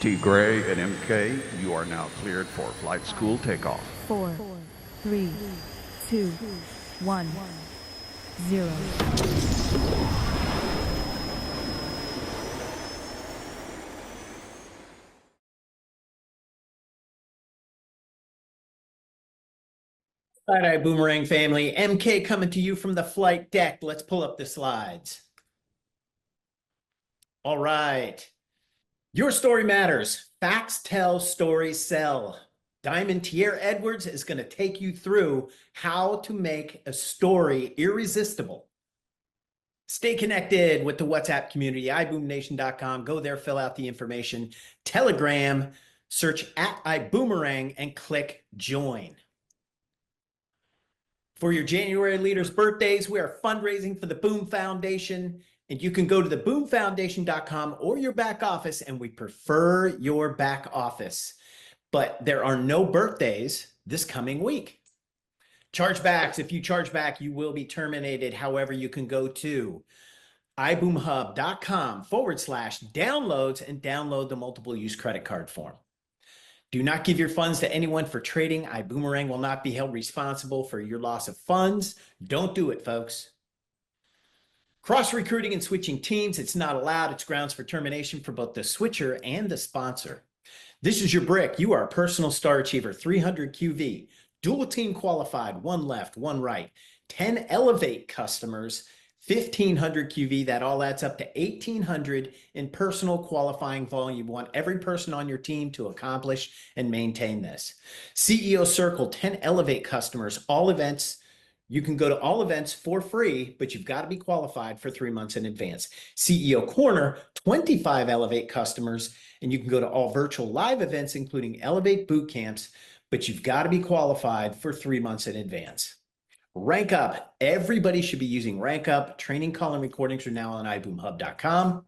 T. Gray and MK, you are now cleared for flight school takeoff. 4, 3, 2, 1, 0. All right, Boomerang family, MK coming to you from the flight deck. Let's pull up the slides. All right. Your story matters. Facts tell, stories sell. Diamond Tier Edwards is going to take you through how to make a story irresistible. Stay connected with the WhatsApp community, iboomnation.com. Go there, fill out the information. Telegram, search @Ibüümerang and click join. For your January leaders' birthdays, we are fundraising for the BÜM Foundation, and you can go to the boomfoundation.com or your back office, and we prefer your back office. But there are no birthdays this coming week. Chargebacks, if you charge back, you will be terminated. However, you can go to iboomhub.com/downloads and download the multiple use credit card form. Do not give your funds to anyone for trading. Iboomerang will not be held responsible for your loss of funds. Don't do it, folks. Cross-recruiting and switching teams, it's not allowed. It's grounds for termination for both the switcher and the sponsor. This is your brick. You are a personal star achiever, 300 QV, dual team qualified, 1 left, 1 right, 10 elevate customers, 1,500 QV. That all adds up to 1,800 in personal qualifying volume. You want every person on your team to accomplish and maintain this. CEO Circle, 10 elevate customers, all events. You can go to all events for free, but you've got to be qualified for 3 months in advance. CEO Corner, 25 elevate customers, and you can go to all virtual live events, including elevate boot camps, but you've got to be qualified for 3 months in advance. Rank Up. Everybody should be using Rank Up. Training call and recordings are now on iboomhub.com.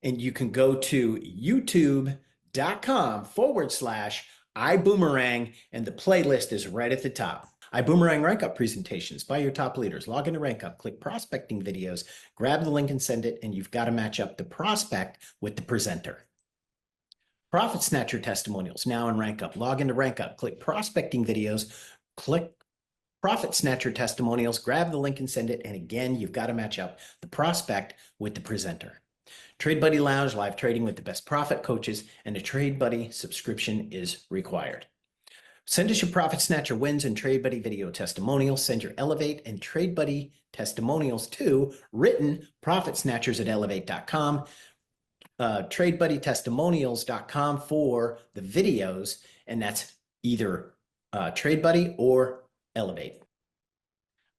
And you can go to youtube.com/iboomerang, and the playlist is right at the top. Iboomerang Rank Up presentations by your top leaders. Log into Rank Up, click prospecting videos, grab the link and send it, and you've got to match up the prospect with the presenter. Profit Snatcher testimonials now in Rank Up. Log into Rank Up, click prospecting videos, click Profit Snatcher testimonials, grab the link and send it. And again, you've got to match up the prospect with the presenter. Trade Buddy Lounge, live trading with the best profit coaches, and a Trade Buddy subscription is required. Send us your Profit Snatcher wins and Trade Buddy video testimonials. Send your Elevate and Trade Buddy testimonials to written profitsnatchers@elevate.com, tradebuddytestimonials.com for the videos, and that's either Trade Buddy or Elevate.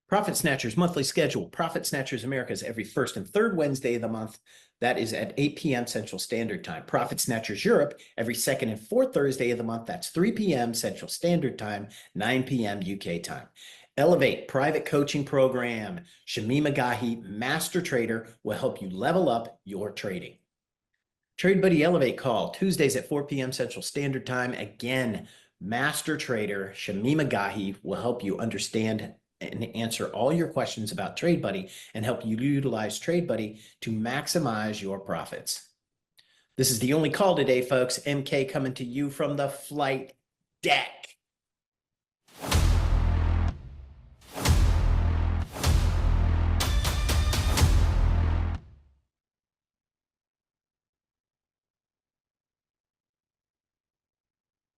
Profit Snatchers monthly schedule. Profit Snatchers America is every first and third Wednesday of the month. That is at 8 p.m. Central Standard Time. Profit Snatchers Europe every second and fourth Thursday of the month. That's 3 p.m. Central Standard Time, 9 p.m. UK time. Elevate private coaching program. Shamima Gahi, master trader, will help you level up your trading. Trade Buddy Elevate call Tuesdays at 4 p.m. Central Standard Time. Again, master trader Shamima Gahi will help you understand and answer all your questions about Trade Buddy and help you utilize Trade Buddy to maximize your profits. This is the only call today, folks. MK coming to you from the flight deck.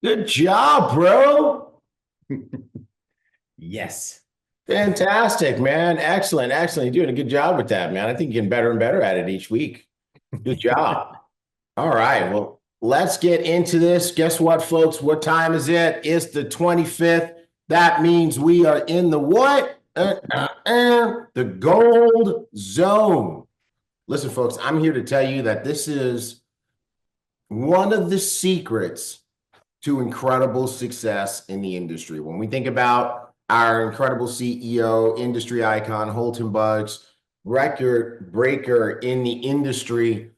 Good job, bro. Yes. Fantastic, man. Excellent. Excellent. You're doing a good job with that, man. I think you're getting better and better at it each week. Good job. All right. Well, let's get into this. Guess what, folks? What time is it? It's the 25th. That means we are in the what? The gold zone. Listen, folks, I'm here to tell you that this is one of the secrets to incredible success in the industry. When we think about our incredible CEO, industry icon, Holton Bugs, record breaker in the industry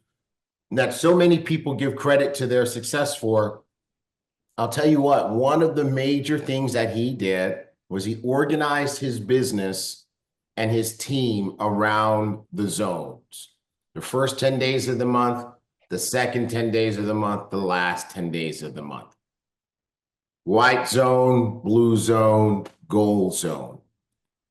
that so many people give credit to their success for, I'll tell you what, one of the major things that he did was he organized his business and his team around the zones. The first 10 days of the month, the second 10 days of the month, the last 10 days of the month. White zone, blue zone, gold zone.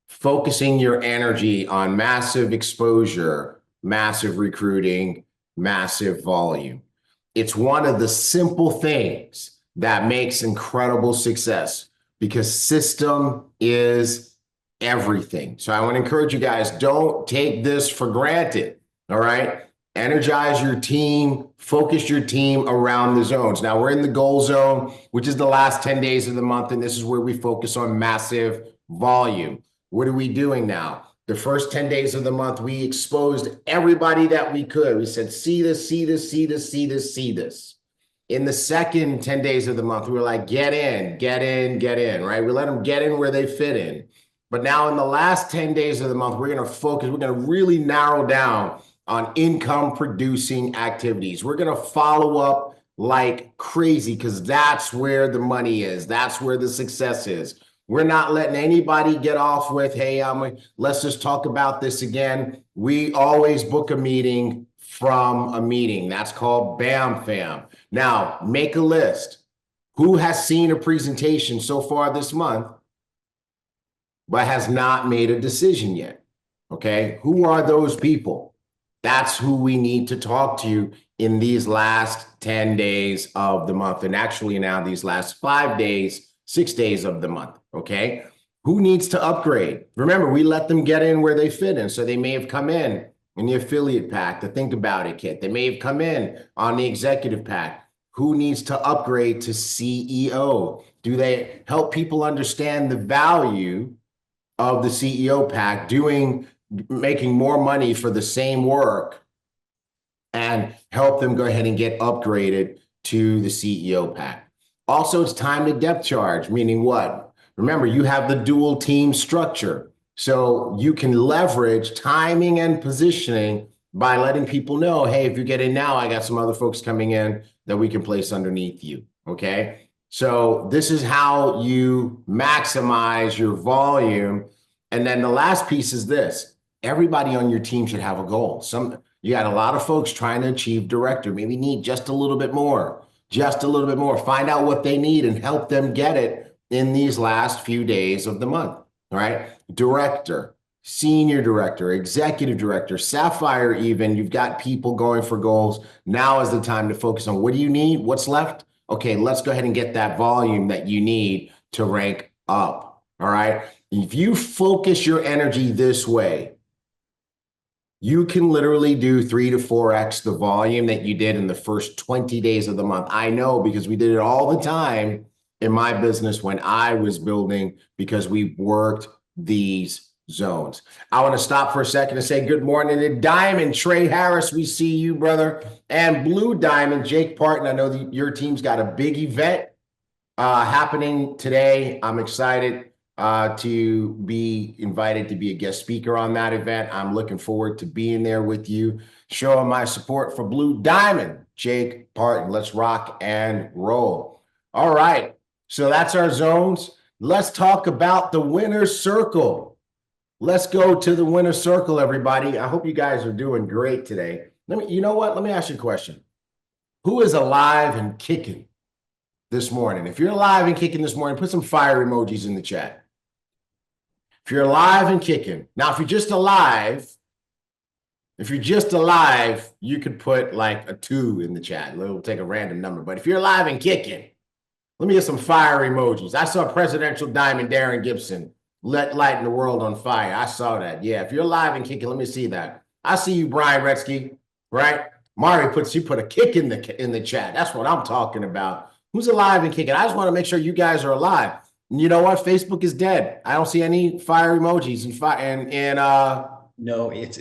Focusing your energy on massive exposure, massive recruiting, massive volume. It's one of the simple things that makes incredible success because system is everything. So I want to encourage you guys, don't take this for granted. All right. Energize your team, focus your team around the zones. Now we're in the goal zone, which is the last 10 days of the month. And this is where we focus on massive volume. What are we doing now? The first 10 days of the month, we exposed everybody that we could. We said, see this, see this, see this, see this, see this. In the second 10 days of the month, we were like, get in, get in, get in, right? We let them get in where they fit in. But now in the last 10 days of the month, we're going to focus, we're going to really narrow down on income producing activities. We're going to follow up like crazy because that's where the money is. That's where the success is. We're not letting anybody get off with, hey, let's just talk about this again. We always book a meeting from a meeting. That's called BAM Fam. Now, make a list. Who has seen a presentation so far this month, but has not made a decision yet? Okay, who are those people? That's who we need to talk to in these last 10 days of the month. And actually now these last 5 days, 6 days of the month, okay? Who needs to upgrade? Remember, we let them get in where they fit in. So they may have come in the affiliate pack, the Think About It kit. They may have come in on the executive pack. Who needs to upgrade to CEO? Do they help people understand the value of the CEO pack, making more money for the same work, and help them go ahead and get upgraded to the CEO pack? Also, it's time to depth charge, meaning what? Remember, you have the dual team structure. So you can leverage timing and positioning by letting people know, hey, if you get in now, I got some other folks coming in that we can place underneath you, okay? So this is how you maximize your volume. And then the last piece is this. Everybody on your team should have a goal. You got a lot of folks trying to achieve director, maybe need just a little bit more, Find out what they need and help them get it in these last few days of the month, all right? Director, senior director, executive director, sapphire even, you've got people going for goals. Now is the time to focus on what do you need? What's left? Okay, let's go ahead and get that volume that you need to rank up, all right? If you focus your energy this way, you can literally do 3 to 4x the volume that you did in the first 20 days of the month. I know because we did it all the time in my business when I was building because we worked these zones. I want to stop for a second and say good morning to Diamond, Trey Harris. We see you, brother. And Blue Diamond, Jake Parton. I know that your team's got a big event happening today. I'm excited to be invited to be a guest speaker on that event. I'm looking forward to being there with you, showing my support for Blue Diamond, Jake Parton. Let's rock and roll. All right, so that's our zones. Let's talk about the winner's circle. Let's go to the winner's circle, everybody. I hope you guys are doing great today. You know what? Let me ask you a question. Who is alive and kicking this morning? If you're alive and kicking this morning, put some fire emojis in the chat. If you're alive and kicking. Now, if you're just alive, you could put like a 2 in the chat. We'll take a random number. But if you're alive and kicking, let me get some fire emojis. I saw Presidential Diamond Darren Gibson lighting the world on fire. I saw that. Yeah, if you're alive and kicking, let me see that. I see you, Brian Retzky, right? Mari put a kick in the chat. That's what I'm talking about. Who's alive and kicking? I just want to make sure you guys are alive. You know what? Facebook is dead. I don't see any fire emojis No, it's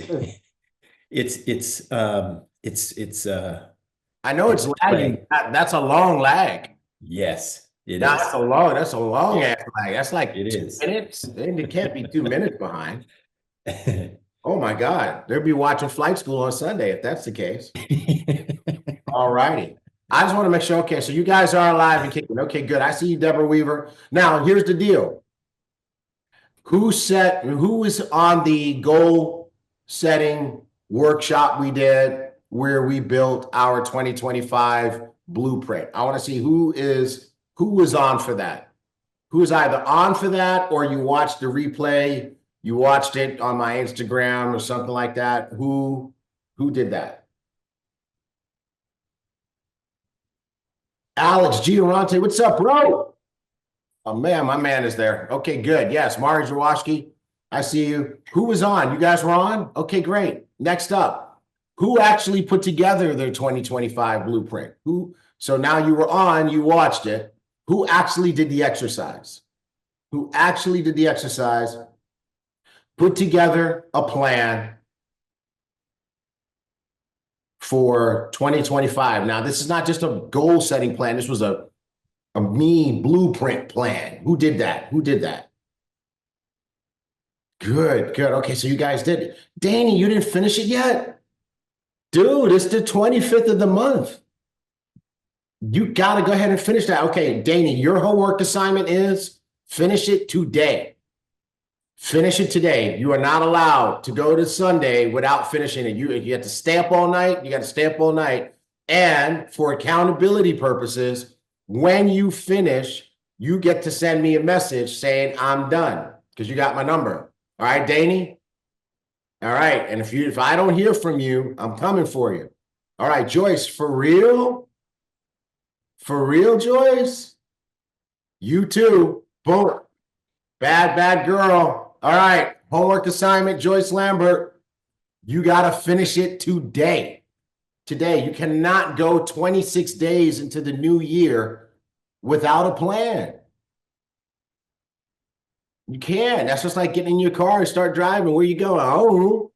I know it's lagging. That's a long lag. yes, it No, is. that's a long ass lag. That's like It 2 is. minutes. It can't be 2 minutes behind. Oh my God. They'll be watching Flight School on Sunday if that's the case. All righty. I just want to make sure. Okay, so you guys are alive and kicking. Okay, good. I see you, Deborah Weaver. Now, here's the deal. Who was on the goal setting workshop we did where we built our 2025 blueprint. I want to see who was on for that. Who was either on for that or you watched the replay, you watched it on my Instagram or something like that. Who did that? Alex Giorante, what's up, bro? Oh man, my man is there. Okay, good. Yes, Mari Jaworski, I see you. Who was on? You guys were on? Okay, great. Next up, who actually put together their 2025 blueprint? So now you were on, you watched it. Who actually did the exercise? Who actually did the exercise? Put together a plan for 2025. Now, this is not just a goal setting plan. This was a me blueprint plan. Who did that? Who did that? Good, good. Okay, so you guys did it. Danny, you didn't finish it yet? Dude, it's the 25th of the month. You got to go ahead and finish that. Okay, Danny, your homework assignment is finish it today. Finish it today. You are not allowed to go to Sunday without finishing it. You have to stay up all night. You got to stay up all night. And for accountability purposes, when you finish, you get to send me a message saying I'm done because you got my number. All right, Danny? All right. And if I don't hear from you, I'm coming for you. All right, Joyce, for real? For real, Joyce? You too. Boom. Bad girl. All right. Homework assignment, Joyce Lambert. You got to finish it today. Today. You cannot go 26 days into the new year without a plan. You can. That's just like getting in your car and start driving. Where you going? Oh,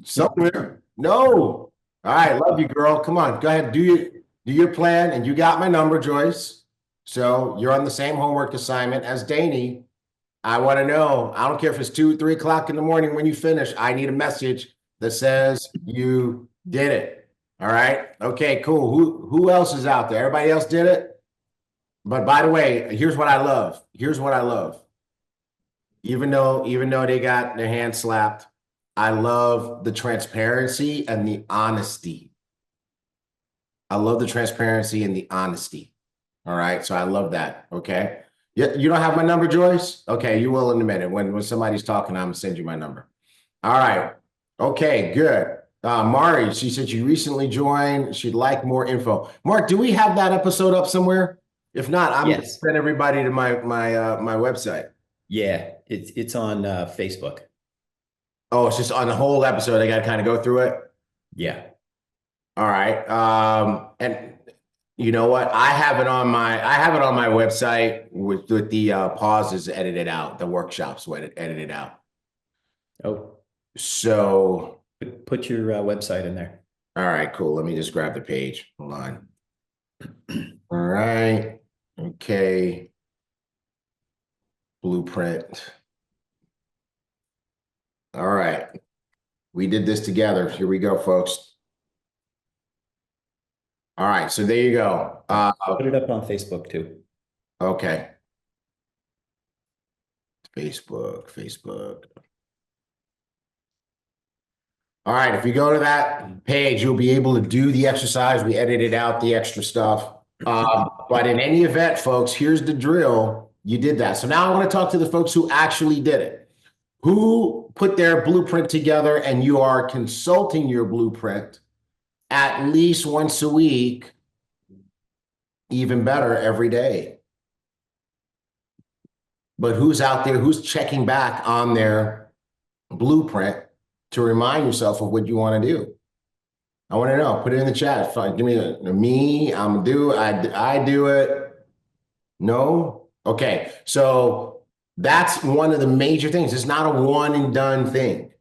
somewhere. No. All right. Love you, girl. Come on. Go ahead. Do your plan. And you got my number, Joyce. So you're on the same homework assignment as Danny. I want to know. I don't care if it's 2, 3 o'clock in the morning when you finish. I need a message that says you did it. All right. Okay, cool. Who else is out there? Everybody else did it? But by the way, here's what I love. Here's what I love. Even though they got their hand slapped, I love the transparency and the honesty. I love the transparency and the honesty. All right. So I love that. Okay. You don't have my number, Joyce? Okay, you will in a minute. When somebody's talking, I'm gonna send you my number. All right. Okay, good. Mari, she said she recently joined. She'd like more info. Mark, do we have that episode up somewhere? If not, I'm gonna send everybody to my website. Yeah, it's on Facebook. Oh, it's just on the whole episode. I got to kind of go through it. Yeah. All right. And you know what? I have it on my website with the pauses edited out, the workshops edited out. Oh, so put your website in there. All right, cool. Let me just grab the page. Hold on. All right. Okay. Blueprint. All right. We did this together. Here we go, folks. All right, so there you go. Put it up on Facebook too. Okay. Facebook. All right, if you go to that page, you'll be able to do the exercise. We edited out the extra stuff. But in any event, folks, here's the drill. You did that. So now I want to talk to the folks who actually did it, who put their blueprint together, and you are consulting your blueprint at least once a week, even better every day. But who's out there, who's checking back on their blueprint to remind yourself of what you want to do? I want to know. Put it in the chat. Give me I do it. No? Okay. So that's one of the major things. It's not a one and done thing.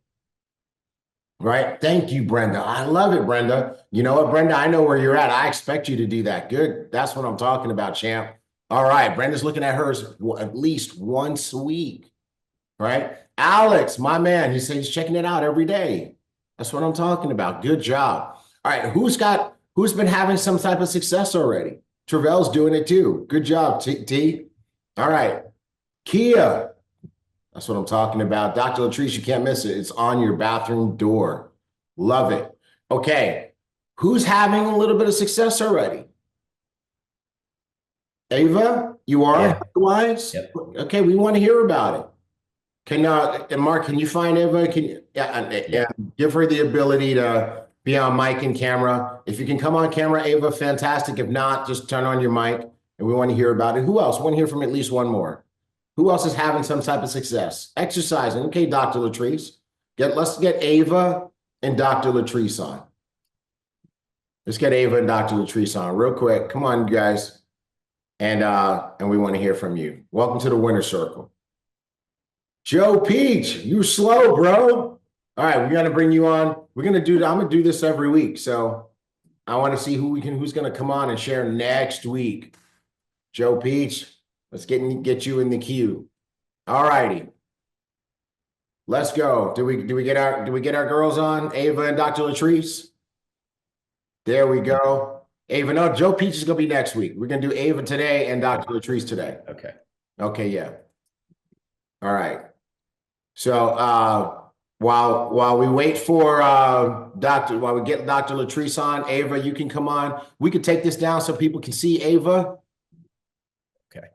Right? Thank you, Brenda. I love it, Brenda. You know what, Brenda? I know where you're at. I expect you to do that. Good. That's what I'm talking about, champ. All right. Brenda's looking at hers at least once a week. Right? Alex, my man, he says he's checking it out every day. That's what I'm talking about. Good job. All right. Who's been having some type of success already? Travell's doing it too. Good job, T. All right. Kia. That's what I'm talking about. Dr. Latrice, you can't miss it. It's on your bathroom door. Love it. Okay. Who's having a little bit of success already? Ava, you are Yeah. otherwise? Yep. Okay, we want to hear about it. Can and Mark, can you find Ava? Can you give her the ability to be on mic and camera? If you can come on camera, Ava, fantastic. If not, just turn on your mic and we want to hear about it. Who else? We want to hear from at least one more. Who else is having some type of success? Exercising. Okay, Dr. Latrice. Let's get Ava and Dr. Latrice on. Let's get Ava and Dr. Latrice on real quick. Come on, you guys. And we want to hear from you. Welcome to the winner circle. Joe Peach, you slow, bro. All right, we're gonna bring you on. I'm gonna do this every week. So I want to see who's gonna come on and share next week. Joe Peach, let's get you in the queue. All righty. Let's go. Do we get our girls on? Ava and Dr. Latrice? There we go. Ava, no, Joe Peach is gonna be next week. We're gonna do Ava today and Dr. Latrice today. Okay. Okay, yeah. All right. So while we wait for while we get Dr. Latrice on, Ava, you can come on. We could take this down so people can see Ava. Okay.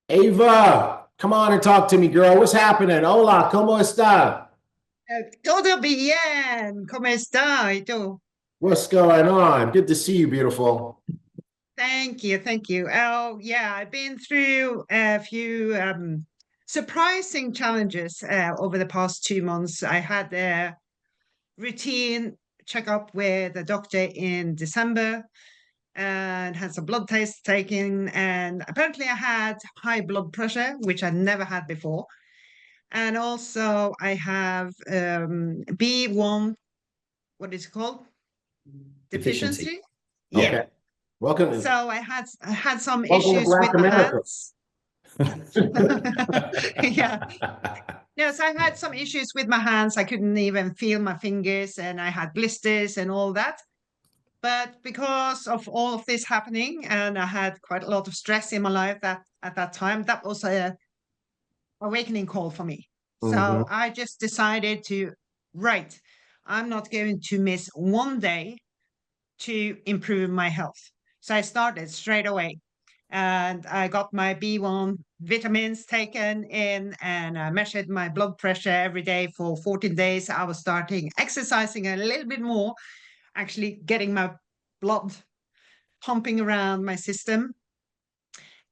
Ava, come on and talk to me, girl. What's happening? Hola, ¿cómo está? Todo bien, ¿cómo está? ¿Y tú? What's going on? Good to see you, beautiful. Thank you, thank you. Oh, yeah, I've been through a few surprising challenges over the past 2 months. I had a routine checkup with a doctor in December and had some blood tests taken. And apparently I had high blood pressure, which I never had before. And also I have B1, what is it called? Deficiency. Yeah. Okay. Welcome. So I had some Welcome to issues Black with my America. hands. Yeah. No, so I had some issues with my hands. I couldn't even feel my fingers and I had blisters and all that. But because of all of this happening, and I had quite a lot of stress in my life at that time, that was a awakening call for me. So I just decided right, I'm not going to miss one day to improve my health. So I started straight away and I got my B1 vitamins taken in and I measured my blood pressure every day for 14 days. I was starting exercising a little bit more, actually getting my blood pumping around my system.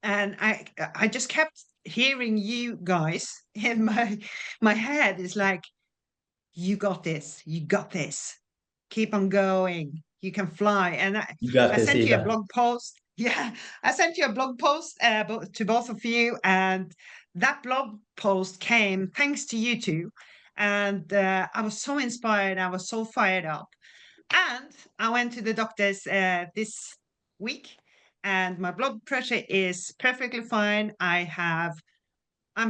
And I just kept hearing you guys in my head is like, you got this, keep on going, you can fly. And I sent you a blog post. Yeah, I sent you a blog post to both of you, and that blog post came thanks to you two. And I was so inspired, I was so fired up. And I went to the doctors this week, and my blood pressure is perfectly fine. I'm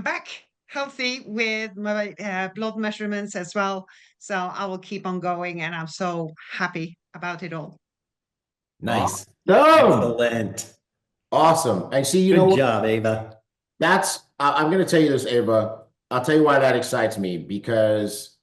back healthy with my blood measurements as well. So I will keep on going, and I'm so happy about it all. Nice. Awesome. Excellent. Awesome. And see, you know Good what? job, Ava. I'm going to tell you this, Ava. I'll tell you why that excites me, because,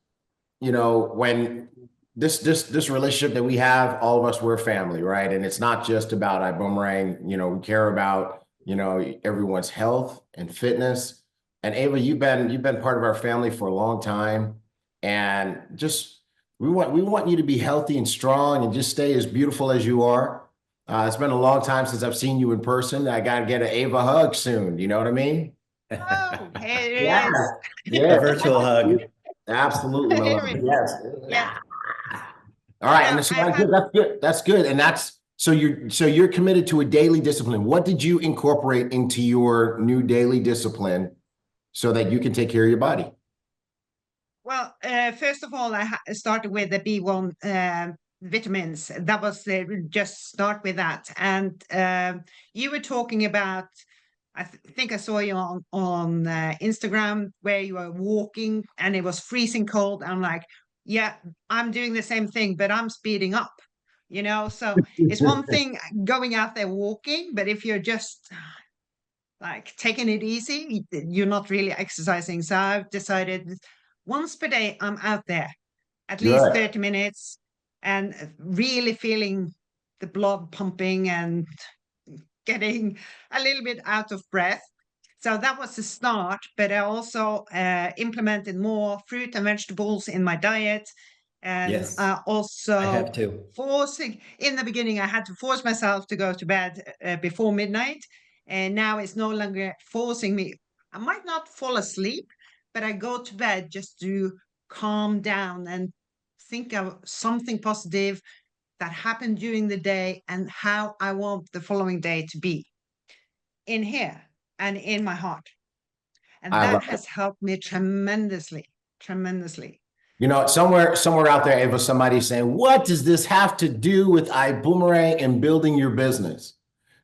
you know, when this relationship that we have, all of us, we're family, right? And it's not just about Ibüümerang. You know, we care about, you know, everyone's health and fitness. And Ava, you've been part of our family for a long time, and just we want you to be healthy and strong and just stay as beautiful as you are. It's been a long time since I've seen you in person. I got to get an Ava hug soon. You know what I mean? Oh, here it Yeah. is. Yeah. A virtual hug. Absolutely. my Here love. it is. Yes. Yeah. All right. Now, And so that's good. That's good. And so you're committed to a daily discipline. What did you incorporate into your new daily discipline so that you can take care of your body? Well, first of all, I started with the B1 vitamins. That was just start with that. And you were talking about, I think I saw you on Instagram where you were walking and it was freezing cold. I'm like, yeah, I'm doing the same thing, but I'm speeding up, you know? So it's one thing going out there walking, but if you're just like taking it easy, you're not really exercising. So I've decided once per day, I'm out there at least 30 minutes and really feeling the blood pumping and getting a little bit out of breath. So that was the start, but I also implemented more fruit and vegetables in my diet. And Yes, also I have too. forcing, in the beginning, I had to force myself to go to bed before midnight. And now it's no longer forcing me. I might not fall asleep, but I go to bed just to calm down and think of something positive that happened during the day and how I want the following day to be in here and in my heart. And I that love it. has helped me tremendously, tremendously. You know, somewhere out there, Ava, somebody's saying, what does this have to do with Ibüümerang and building your business?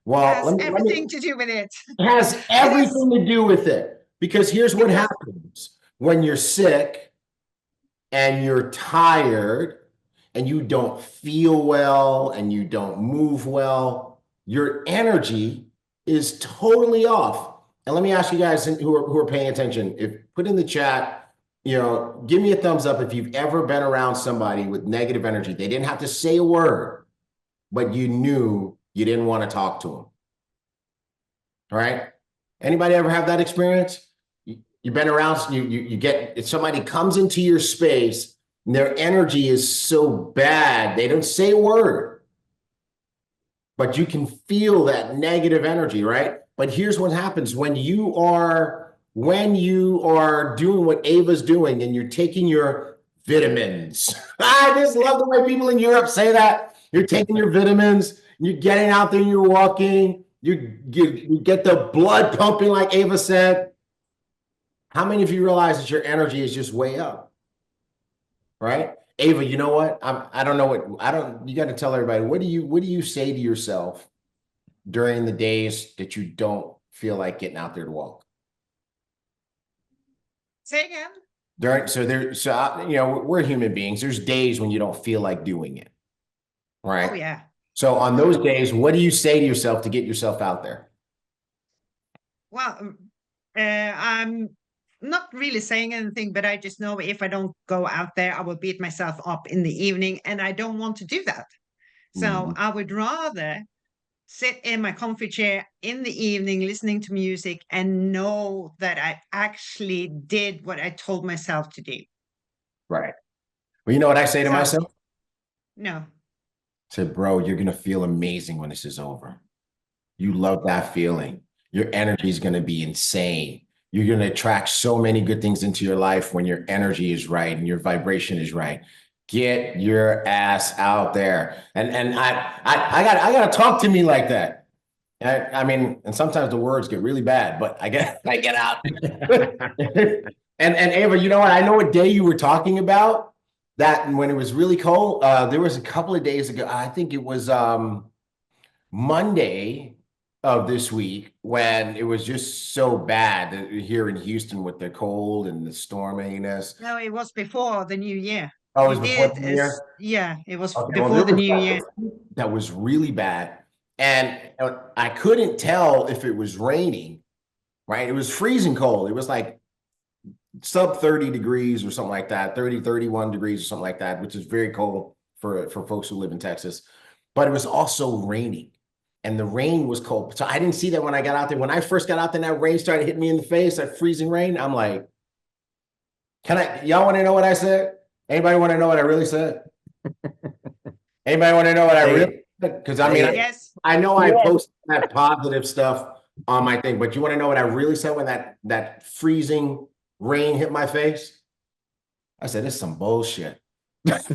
Well, It has everything to do with it. It has everything to do with it, because here's what happens when you're sick and you're tired and you don't feel well and you don't move well, your energy is totally off. And let me ask you guys who are paying attention, if put in the chat, you know, give me a thumbs up if you've ever been around somebody with negative energy. They didn't have to say a word, but you knew you didn't want to talk to them. All right. Anybody ever have that experience? You've been around, you get, if somebody comes into your space and their energy is so bad, they don't say a word, but you can feel that negative energy, right? But here's what happens when you are doing what Ava's doing and you're taking your vitamins. I just love the way people in Europe say that. You're taking your vitamins, you're getting out there and you're walking, you get the blood pumping like Ava said. How many of you realize that your energy is just way up? Right? Ava, you know what? You got to tell everybody, what do you say to yourself during the days that you don't feel like getting out there to walk? Say again. You know, we're human beings. There's days when you don't feel like doing it. Right? Oh, yeah. So on those days, what do you say to yourself to get yourself out there? Well, I'm not really saying anything, but I just know if I don't go out there, I will beat myself up in the evening, and I don't want to do that. So I would rather sit in my comfy chair in the evening, listening to music, and know that I actually did what I told myself to do. Right. Well, you know what I say to myself? No. I said, bro, you're going to feel amazing when this is over. You love that feeling. Your energy is going to be insane. You're going to attract so many good things into your life when your energy is right and your vibration is right. Get your ass out there. And I got to talk to me like that. I mean, and sometimes the words get really bad, but I get out. and Ava, you know what? I know what day you were talking about. That when it was really cold, there was a couple of days ago, I think it was Monday of this week, when it was just so bad here in Houston with the cold and the storminess. No, it was before the new year. Oh, it was before the new year? Yeah, it was Okay, before the new year. That was really bad. And I couldn't tell if it was raining, right? It was freezing cold. It was like sub 30 degrees or something like that, 30, 31 degrees or something like that, which is very cold for folks who live in Texas. But it was also raining, and the rain was cold. So I didn't see that when I got out there. When I first got out there and that rain started hitting me in the face, that freezing rain, I'm like, y'all want to know what I said? Anybody want to know what I really said? Anybody want to know what I really said? Because I mean, yes. I know I posted that positive stuff on my thing, but you want to know what I really said when that freezing rain hit my face? I said, this is some bullshit. But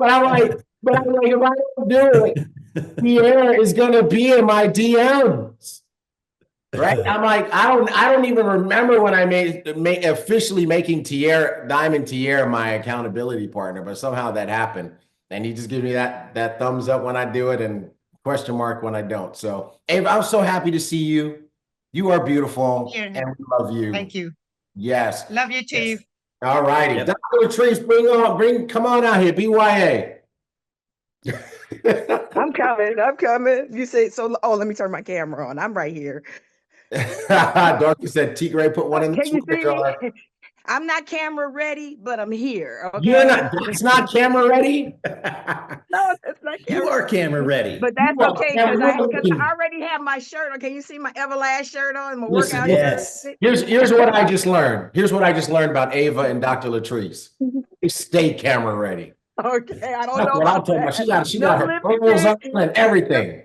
I'm like, if I don't do it, Pierre is gonna be in my DMs. Right? I'm like, I don't even remember when I made officially making Diamond Tierra my accountability partner, but somehow that happened. And he just gives me that thumbs up when I do it and question mark when I don't. So Ava, I'm so happy to see you. You are beautiful, and we love you. Thank you. Yes. Love you too. Yes. All righty. Yep. Dr. Latrice, come on out here, BYA. I'm coming. You say so. Oh, let me turn my camera on. I'm right here. Dorothy said T. Gray put one in the Can you see me? I'm not camera ready, but I'm here. Okay. You're not, it's not camera ready? No, it's not You camera. are camera ready. But that's You are okay because camera I ready. already have my shirt. Okay, you see my Everlast shirt on, my Listen, workout yes. shirt. Here's what I just learned. Here's what I just learned about Ava and Dr. Latrice. They stay camera ready. Okay, I don't That's know what I'm about talking about. that. She got No her pearls on lipstick. and everything.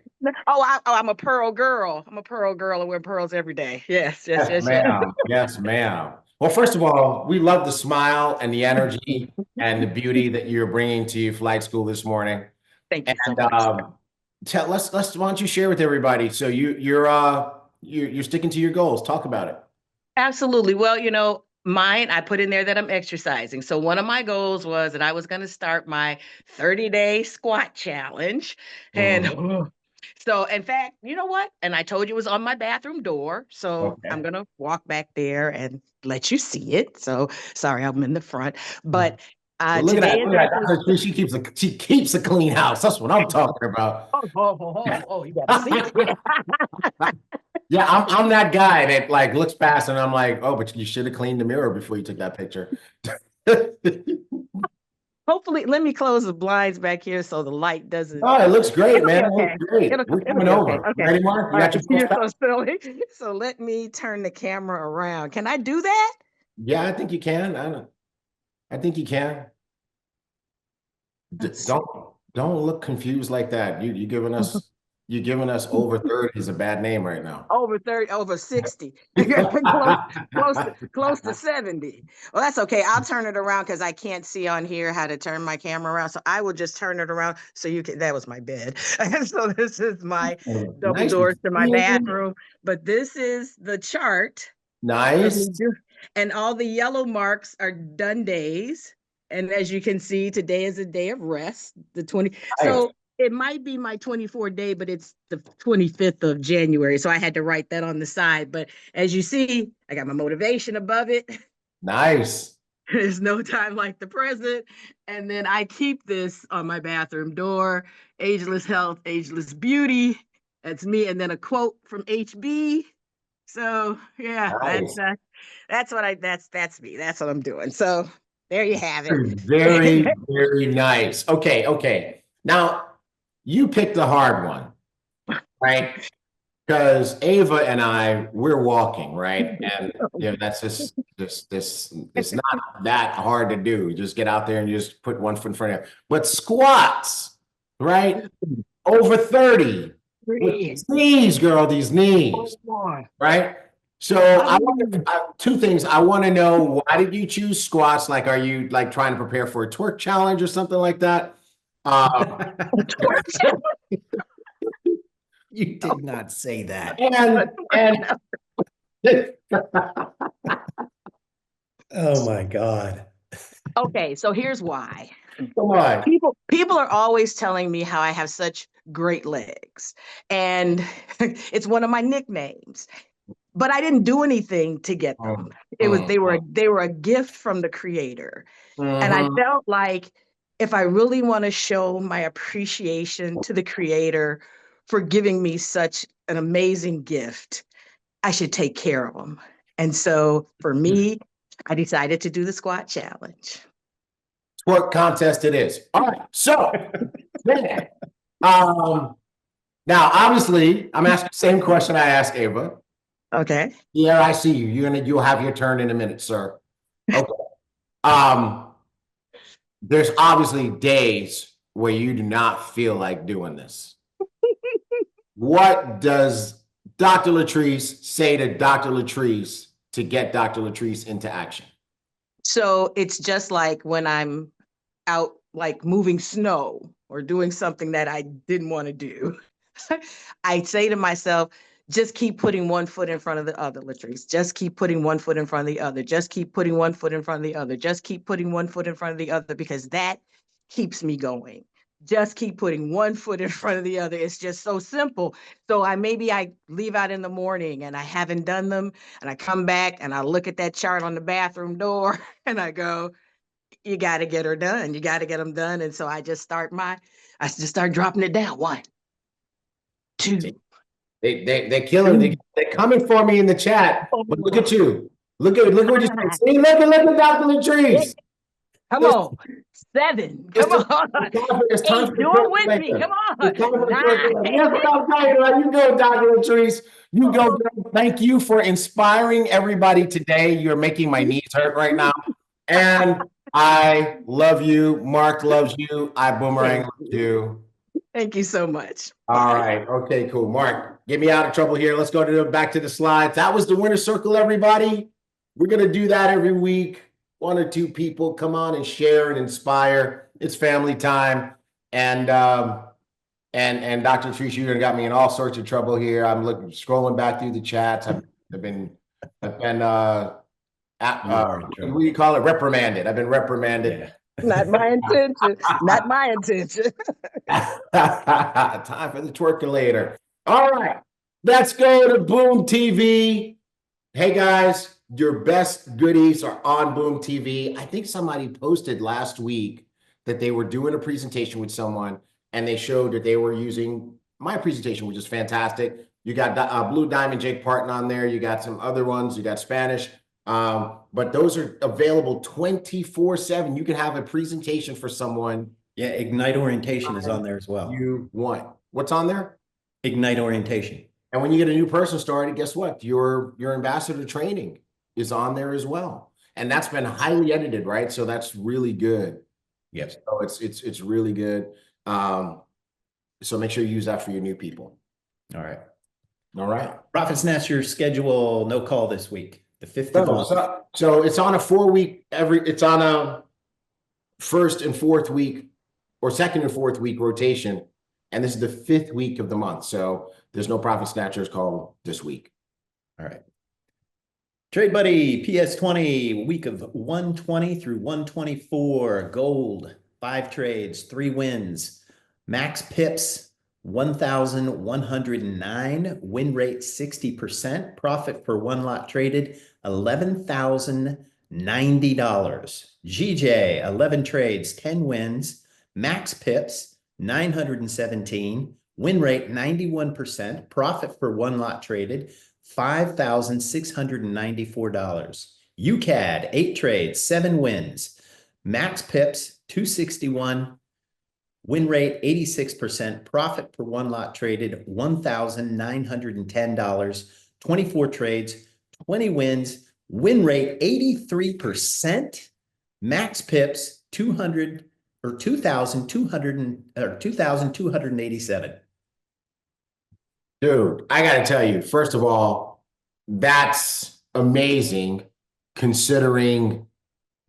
I'm a pearl girl. I'm a pearl girl. I wear pearls every day. Yes. Yes, ma'am. Yes, ma'am. Well, first of all, we love the smile and the energy and the beauty that you're bringing to Flight School this morning. Thank you so And much. let's why don't you share with everybody? So you're sticking to your goals. Talk about it. Absolutely. Well, you know, mine, I put in there that I'm exercising. So one of my goals was that I was going to start my 30-day squat challenge. And so, in fact, you know what? And I told you it was on my bathroom door. So Okay. I'm going to walk back there and let you see it. So sorry, I'm in the front. But Well, look at today that. is Look at actually. that. She keeps a clean house. That's what I'm talking about. Oh, you got to see it. Yeah, I'm that guy that like looks past and I'm like, oh, but you should have cleaned the mirror before you took that picture. Hopefully, let me close the blinds back here so the light doesn't. Oh, it looks great, It'll be man. It okay. looks great. It'll We're be coming okay. over. Okay. Ready, Mark? You All got right. your You're post so silly. So let me turn the camera around. Can I do that? Yeah, I think you can. I think you can. Don't look confused like that. You're giving us over 30 is a bad name right now. Over 30, over 60. close to 70. Well, that's okay. I'll turn it around because I can't see on here how to turn my camera around. So I will just turn it around so you can. That was my bed. And so this is my double Nice. doors to my bathroom. But this is the chart. Nice. And all the yellow marks are done days. And as you can see, today is a day of rest, the 20. So it might be my 24th day, but it's the 25th of January. So I had to write that on the side. But as you see, I got my motivation above it. Nice. There's no time like the present. And then I keep this on my bathroom door, ageless health, ageless beauty. That's me. And then a quote from HB. So yeah, Nice. that's me. That's what I'm doing. So there you have it. Very, very nice. Okay. Now you picked the hard one, right? Because Ava and we're walking, right? And that's just it's not that hard to do. Just get out there and just put one foot in front of you. But squats, right? Over 30. With these knees, girl, these knees, right? So I want two things. I want to know, why did you choose squats? Like, are you like trying to prepare for a twerk challenge or something like that? You did not say that. And Oh my God. Okay, so here's why. come on. People are always telling me how I have such great legs, and it's one of my nicknames. But I didn't do anything to get them. They were a gift from the creator. And I felt like if I really want to show my appreciation to the creator for giving me such an amazing gift, I should take care of them. And so for me, I decided to do the squat challenge. Twerk contest it is. All right. So now obviously I'm asking the same question I asked Ava. Okay. Yeah, I see you. You'll have your turn in a minute, sir. Okay. There's obviously days where you do not feel like doing this. What does Dr. Latrice say to Dr. Latrice to get Dr. Latrice into action? So it's just like when I'm out like moving snow or doing something that I didn't want to do. I say to myself, just keep putting one foot in front of the other, Latrice. Just keep putting one foot in front of the other. Just keep putting one foot in front of the other. Just keep putting one foot in front of the other, because that keeps me going. Just keep putting one foot in front of the other. It's just so simple. So I leave out in the morning and I haven't done them, and I come back and I look at that chart on the bathroom door and I go, you got to get her done. You got to get them done. And so I just start dropping it down. 1, 2. They're killing. They're coming for me in the chat. But look at you. Look at what you said. See, look at Dr. Latrice. Come on. 7. Come on. It's time 8. for Do it with me. Come It's time on. for 9. Yes, what I'm talking about. You go, Dr. Latrice. You go. Girl. Thank you for inspiring everybody today. You're making my knees hurt right now. And I love you. Mark loves you. Ibüümerang loves you. Thank you so much. All right. Okay, cool. Mark, get me out of trouble here. Let's go back to the slides. That was the winner's circle, everybody. We're going to do that every week. 1 or 2 people come on and share and inspire. It's family time. And Dr. Latrice, you got me in all sorts of trouble here. I'm scrolling back through the chats. I've been what do you call it? Reprimanded. I've been reprimanded. Yeah. Not my intention. Not my intention. Time for the twerkulator. All right. Let's go to BÜM TV. Hey, guys. Your best goodies are on BÜM TV. I think somebody posted last week that they were doing a presentation with someone and they showed that they were using my presentation, which is fantastic. You got Blue Diamond Jake Parton on there. You got some other ones. You got Spanish. But those are available 24/7. You can have a presentation for someone. Yeah, Ignite Orientation is on there as well. You want. What's on there? Ignite Orientation. And when you get a new person started, guess what? Your ambassador training is on there as well. And that's been highly edited, right? So that's really good. Yes. So it's really good. So make sure you use that for your new people. All right. All right. Profit Snatcher schedule, no call this week. The 5th of August. So it's on a 4-week it's on a 1st and 4th week or 2nd and 4th week rotation. And this is the 5th week of the month. So there's no Profit Snatchers call this week. All right. Trade Buddy PS20 week of 120 through 124. Gold, 5 trades, 3 wins. Max pips, 1,109. Win rate 60%. Profit per 1 lot traded, $11,090. GJ, 11 trades, 10 wins. Max pips, 917. Win rate 91%. Profit per 1 lot traded, $5,694. UCAD, 8 trades, 7 wins. Max pips, 261. Win rate, 86%. Profit per 1 lot traded, $1,910. 24 trades, 20 wins. Win rate, 83%. Max pips, 2,287. Dude, I got to tell you, first of all, that's amazing considering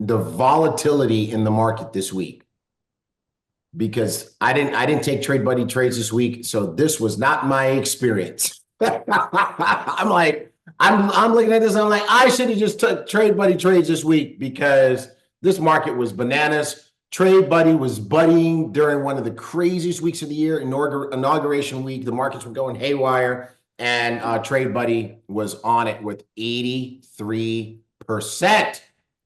the volatility in the market this week. Because I didn't take Trade Buddy trades this week, so this was not my experience. I'm looking at this, I'm like, I should have just took Trade Buddy trades this week because this market was bananas. Trade Buddy was buddying during one of the craziest weeks of the year, inauguration week. The markets were going haywire, and Trade Buddy was on it with 83%.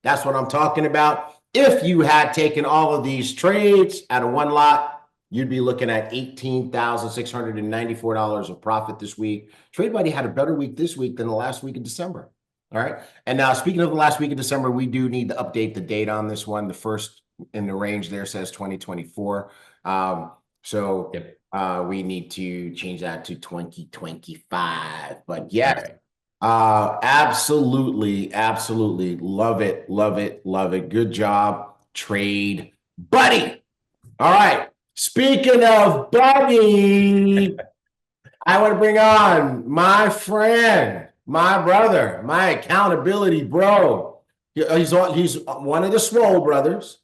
That's what I'm talking about. If you had taken all of these trades out of 1 lot, you'd be looking at $18,694 of profit this week. Trade Buddy had a better week this week than the last week of December. All right. And now, speaking of the last week of December, we do need to update the date on this one. The first in the range there says 2024. We need to change that to 2025. But yes, absolutely love it. Good job, Trade Buddy. All right. Speaking of Buddy, I want to bring on my friend, my brother, my accountability bro. He's one of the Swole brothers,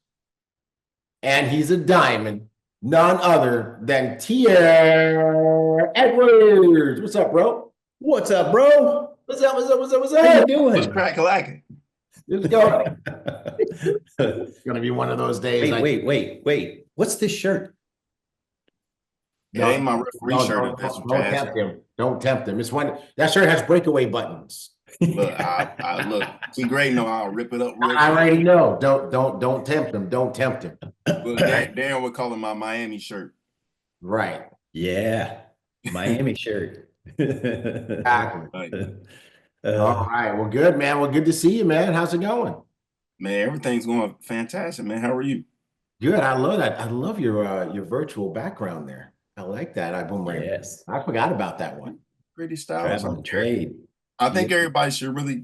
and he's a diamond, none other than Tier Edwards. What's up, bro? What's up, bro? What's up? How you doing? What's crack-a-lacking? Let's go. It's gonna be one of those days. Wait. What's this shirt? It ain't my referee shirt. Don't tempt him. Don't tempt him. It's one that shirt has breakaway buttons. Look, look. He great. No, I'll rip it up. I already know. Don't tempt him. Don't tempt him. Look, Darren would call it my Miami shirt. Right. Yeah, Miami shirt. Exactly. Right. All right. Well, good, man. Well, good to see you, man. How's it going? Man, everything's going fantastic, man. How are you? Good. I love that. I love your virtual background there. I like that. Iboomerang. Yes. I forgot about that one. Pretty stylish. Traveling trade. I think Yeah. everybody should really,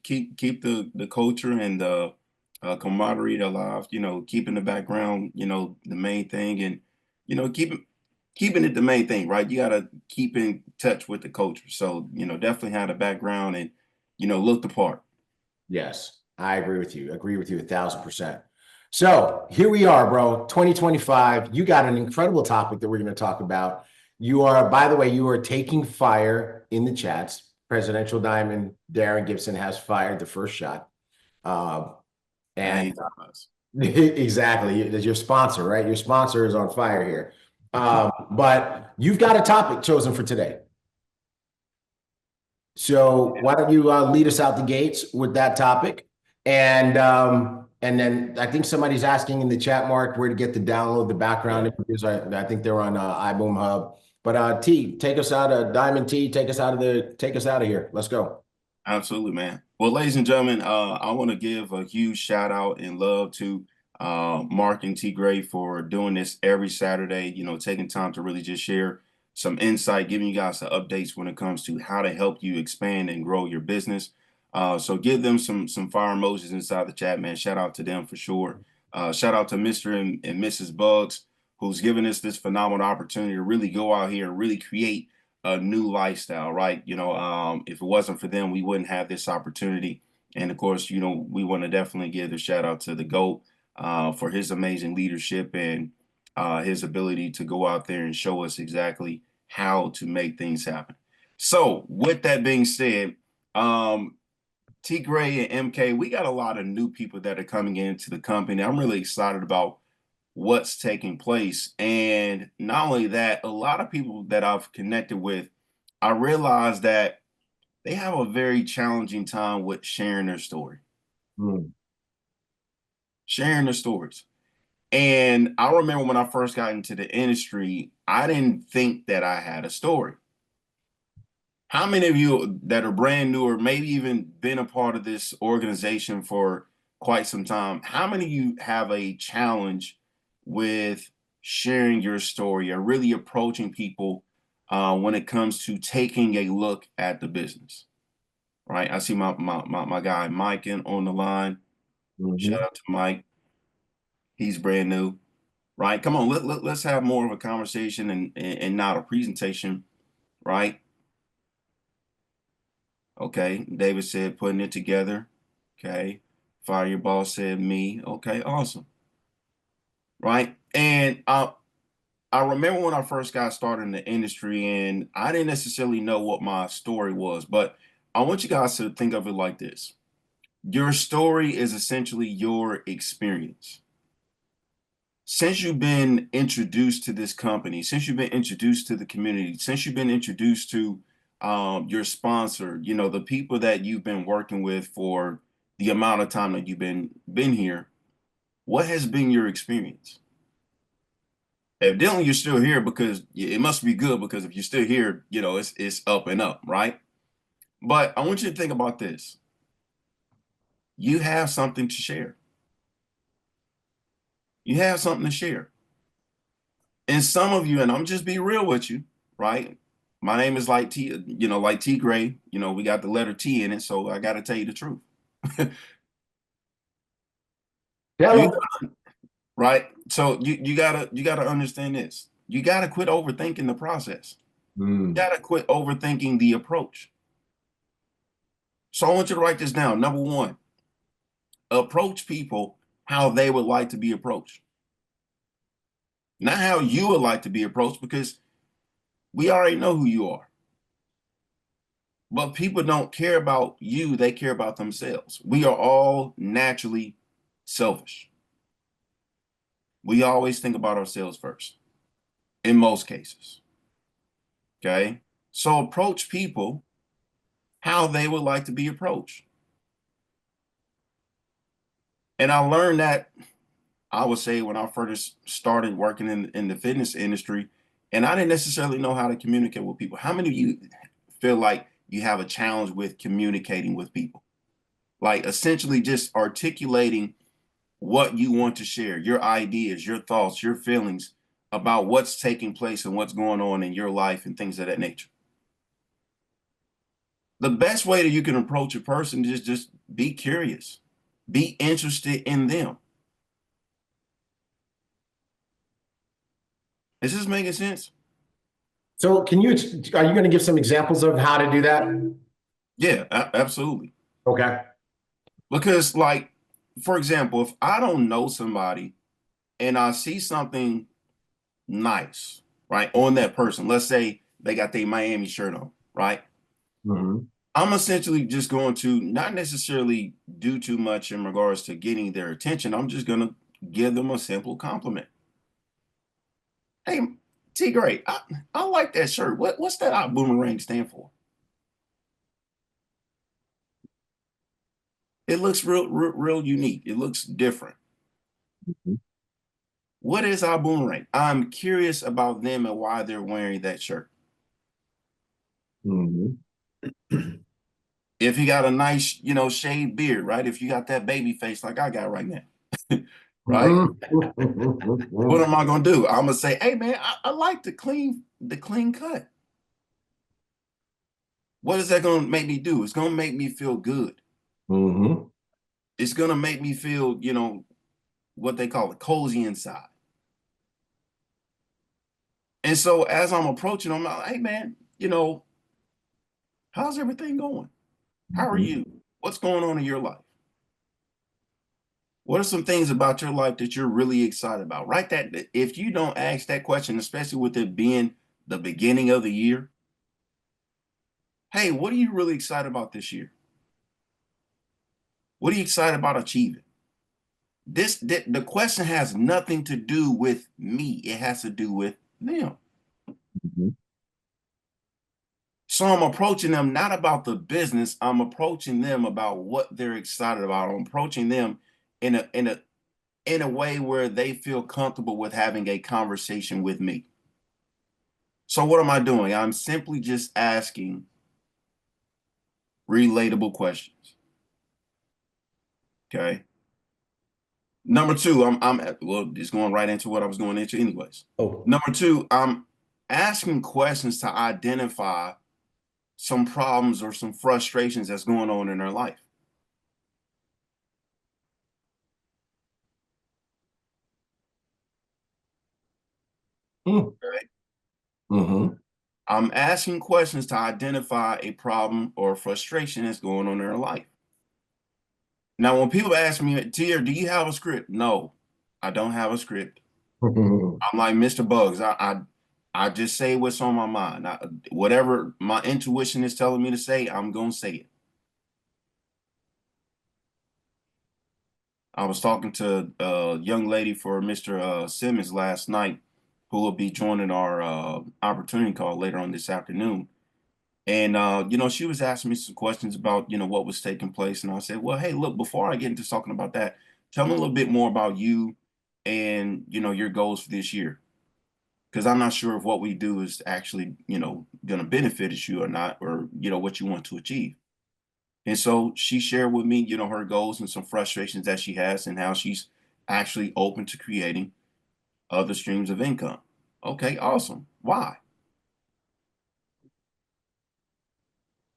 keep the culture and the camaraderie alive. Keeping the background, the main thing, and keeping it the main thing, right? You gotta keep in touch with the culture. So definitely have the background and look the part. Yes, I agree with you. Agree with you 1,000%. So here we are, bro. 2025. You got an incredible topic that we're going to talk about. You are, by the way, you are taking fire in the chats. Presidential Diamond Darren Gibson has fired the first shot. And exactly, it's your sponsor, right? Your sponsor is on fire here. But you've got a topic chosen for today. So why don't you lead us out the gates with that topic? And then I think somebody's asking in the chat, Mark, where to get the download, the background images. I think they're on iBoom Hub. But T, take us out of Diamond T, take us out of here. Let's go. Absolutely, man. Well, ladies and gentlemen, I want to give a huge shout out and love to Mark and T Gray for doing this every Saturday, taking time to really just share some insight, giving you guys the updates when it comes to how to help you expand and grow your business. So give them some fire emojis inside the chat, man. Shout out to them for sure. Shout out to Mr. and Mrs. Bugs, who's given us this phenomenal opportunity to really go out here and really create a new lifestyle, right? If it wasn't for them, we wouldn't have this opportunity. And of course, we want to definitely give the shout out to the GOAT for his amazing leadership and his ability to go out there and show us exactly how to make things happen. So with that being said, T Gray and MK, we got a lot of new people that are coming into the company. I'm really excited about what's taking place. And not only that, a lot of people that I've connected with, I realize that they have a very challenging time with sharing their story. Sharing their stories. And I remember when I first got into the industry, I didn't think that I had a story. How many of you that are brand new or maybe even been a part of this organization for quite some time, how many of you have a challenge with sharing your story or really approaching people when it comes to taking a look at the business? Right? I see my guy Mike on the line. Shout out to Mike. He's brand new. Right? Come on, let's have more of a conversation and not a presentation, right? Okay, David said putting it together. Okay, Fire Your Boss said me. Okay, awesome. Right, and I remember when I first got started in the industry, and I didn't necessarily know what my story was, but I want you guys to think of it like this: your story is essentially your experience. Since you've been introduced to this company, since you've been introduced to the community, since you've been introduced to your sponsor, the people that you've been working with for the amount of time that you've been here, what has been your experience? Evidently, you're still here because it must be good, because if you're still here, it's up and up, right? But I want you to think about this. You have something to share. You have something to share. And some of you, and I'm just being real with you, right? My name is like T, like T Gray. We got the letter T in it, so I got to tell you the truth. Right? So you gotta understand this. You gotta quit overthinking the process. You gotta quit overthinking the approach. So I want you to write this down. Number one, approach people how they would like to be approached. Not how you would like to be approached, because we already know who you are. But people don't care about you, they care about themselves. We are all naturally selfish. We always think about ourselves first, in most cases. Okay? So approach people how they would like to be approached. And I learned that, I would say, when I first started working in the fitness industry, and I didn't necessarily know how to communicate with people. How many of you feel like you have a challenge with communicating with people. Like essentially just articulating what you want to share, your ideas, your thoughts, your feelings about what's taking place and what's going on in your life and things of that nature. The best way that you can approach a person is just be curious, be interested in them. Is this making sense? So are you going to give some examples of how to do that? Yeah, absolutely. Okay. Because like, for example, if I don't know somebody and I see something nice, right, on that person, let's say they got their Miami shirt on, right? Mm-hmm. I'm essentially just going to not necessarily do too much in regards to getting their attention. I'm just going to give them a simple compliment. Hey, T Gray, I like that shirt. What's that Ibüümerang stand for? It looks real unique. It looks different. Mm-hmm. What is Ibüümerang? I'm curious about them and why they're wearing that shirt. Mm-hmm. If you got a nice, shaved beard, right? If you got that baby face like I got right now, right? What am I gonna do? I'm gonna say, hey man, I like the clean cut. What is that gonna make me do? It's gonna make me feel good. Mm-hmm. It's gonna make me feel, what they call it, cozy inside. And so as I'm approaching them, I'm like, hey man, how's everything going? How are you? What's going on in your life? What are some things about your life that you're really excited about? Right? That if you don't ask that question, especially with it being the beginning of the year, hey, what are you really excited about this year? What are you excited about achieving? The question has nothing to do with me. It has to do with them. Mm-hmm. So I'm approaching them not about the business. I'm approaching them about what they're excited about. I'm approaching them in a way where they feel comfortable with having a conversation with me. So what am I doing? I'm simply just asking relatable questions. Okay. Number two, well, it's going right into what I was going into anyways. Oh. Number two, I'm asking questions to identify some problems or some frustrations that's going on in their life. Okay. Mm-hmm. I'm asking questions to identify a problem or frustration that's going on in their life. Now, when people ask me, Tier, do you have a script? No, I don't have a script. I'm like Mr. Bugs. I just say what's on my mind. Whatever my intuition is telling me to say, I'm gonna say it. I was talking to a young lady for Mr. Simmons last night, who will be joining our opportunity call later on this afternoon. And she was asking me some questions about, what was taking place. And I said, well, hey, look, before I get into talking about that, tell me a little bit more about you and, your goals for this year. Because I'm not sure if what we do is actually, going to benefit you or not, or, what you want to achieve. And so she shared with me, her goals and some frustrations that she has and how she's actually open to creating other streams of income. Okay, awesome. Why?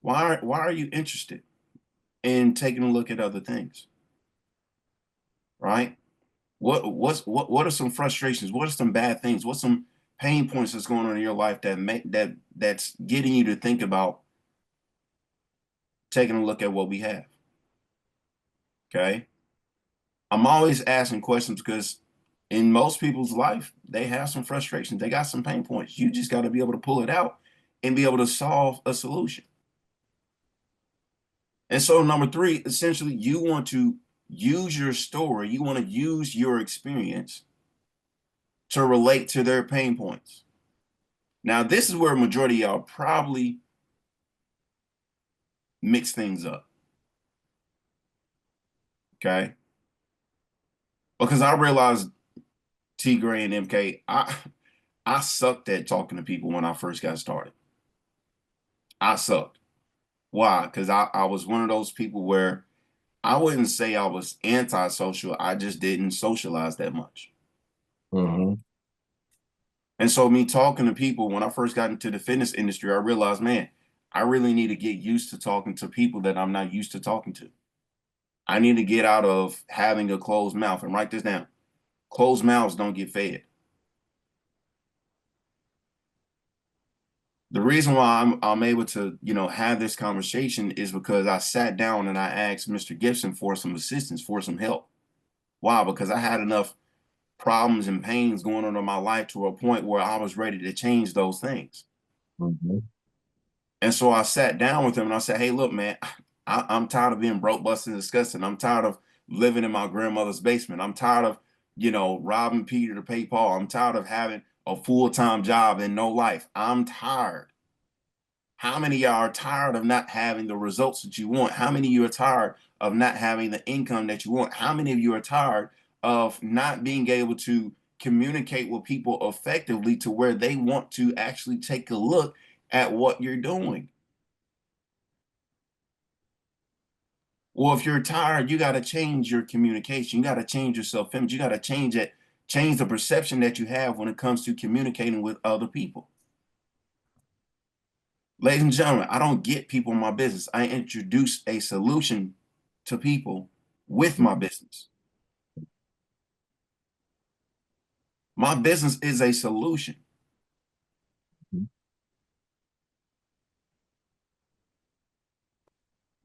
Why are you interested in taking a look at other things? Right? What are some frustrations? What are some bad things? What's some pain points that's going on in your life that's getting you to think about taking a look at what we have? Okay. I'm always asking questions because in most people's life, they have some frustrations. They got some pain points. You just got to be able to pull it out and be able to solve a solution. And so number three, essentially, you want to use your story. You want to use your experience to relate to their pain points. Now, this is where a majority of y'all probably mix things up. Okay. Because I realized T Gray and MK, I sucked at talking to people when I first got started. I sucked. Why? Because I was one of those people where I wouldn't say I was antisocial. I just didn't socialize that much. Mm-hmm. And so me talking to people, when I first got into the fitness industry, I realized, man, I really need to get used to talking to people that I'm not used to talking to. I need to get out of having a closed mouth. And write this down. Closed mouths don't get fed. The reason why I'm able to, have this conversation is because I sat down and I asked Mr. Gibson for some assistance, for some help. Why? Because I had enough problems and pains going on in my life to a point where I was ready to change those things. Mm-hmm. And so I sat down with him and I said, hey, look, man, I'm tired of being broke, busted, and disgusting. I'm tired of living in my grandmother's basement. I'm tired of, robbing Peter to pay Paul. I'm tired of having a full-time job and no life. I'm tired. How many of y'all are tired of not having the results that you want? How many of you are tired of not having the income that you want? How many of you are tired of not being able to communicate with people effectively to where they want to actually take a look at what you're doing? Well, if you're tired, you got to change your communication. You got to change your self-image. You got to change the perception that you have when it comes to communicating with other people. Ladies and gentlemen, I don't get people in my business. I introduce a solution to people with my business. My business is a solution.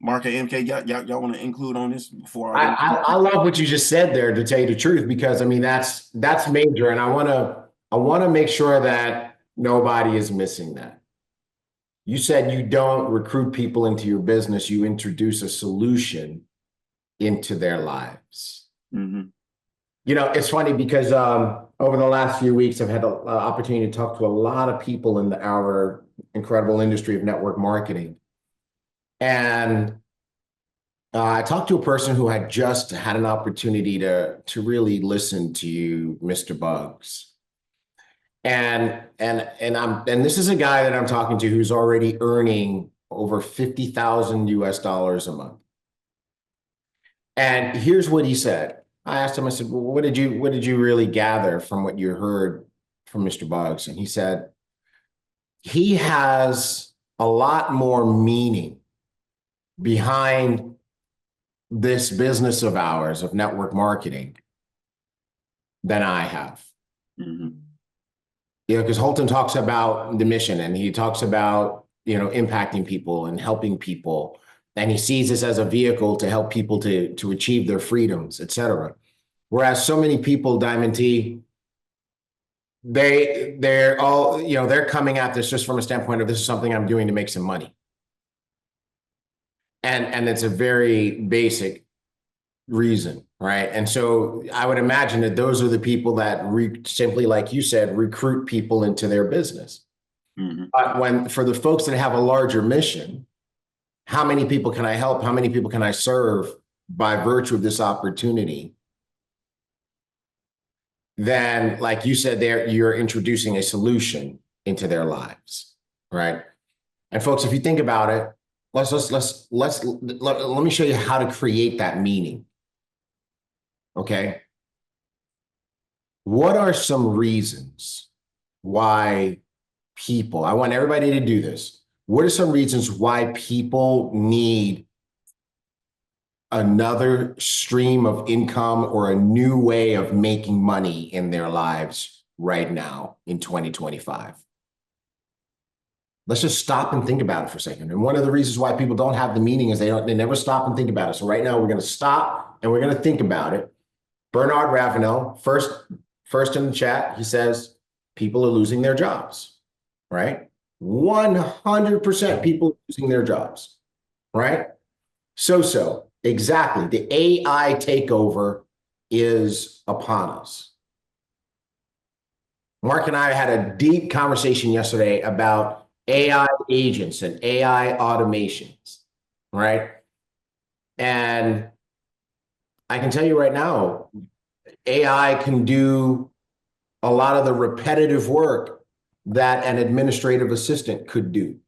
Mark and MK, y'all want to include on this before I love what you just said there, to tell you the truth, because I mean that's major, and I want to make sure that nobody is missing that. You said you don't recruit people into your business, you introduce a solution into their lives. Mm-hmm. It's funny because over the last few weeks, I've had an opportunity to talk to a lot of people in our incredible industry of network marketing. And I talked to a person who had just had an opportunity to really listen to you, Mr. Bugs. And this is a guy that I'm talking to who's already earning over 50,000 US dollars a month. And here's what he said. I asked him, I said, well, what did you really gather from what you heard from Mr. Bugs? And he said, he has a lot more meaning behind this business of ours of network marketing than I have. Mm-hmm. Because Holton talks about the mission, and he talks about, impacting people and helping people. And he sees this as a vehicle to help people to achieve their freedoms, et cetera. Whereas so many people, Diamond T, they're all, they're coming at this just from a standpoint of, this is something I'm doing to make some money. And it's a very basic reason, right? And so I would imagine that those are the people that simply, like you said, recruit people into their business. Mm-hmm. But for the folks that have a larger mission, how many people can I help? How many people can I serve by virtue of this opportunity? Then, like you said there, you're introducing a solution into their lives, right? And folks, if you think about it, let me show you how to create that meaning. Okay. What are some reasons why people, I want everybody to do this. What are some reasons why people need another stream of income or a new way of making money in their lives right now in 2025? Let's just stop and think about it for a second. And one of the reasons why people don't have the meaning is they never stop and think about it. So right now we're going to stop and we're going to think about it. Bernard Ravenel, first in the chat, he says, people are losing their jobs, right? 100% people losing their jobs, right? So, exactly. The AI takeover is upon us. Mark and I had a deep conversation yesterday about AI agents and AI automations, right? And I can tell you right now, AI can do a lot of the repetitive work that an administrative assistant could do.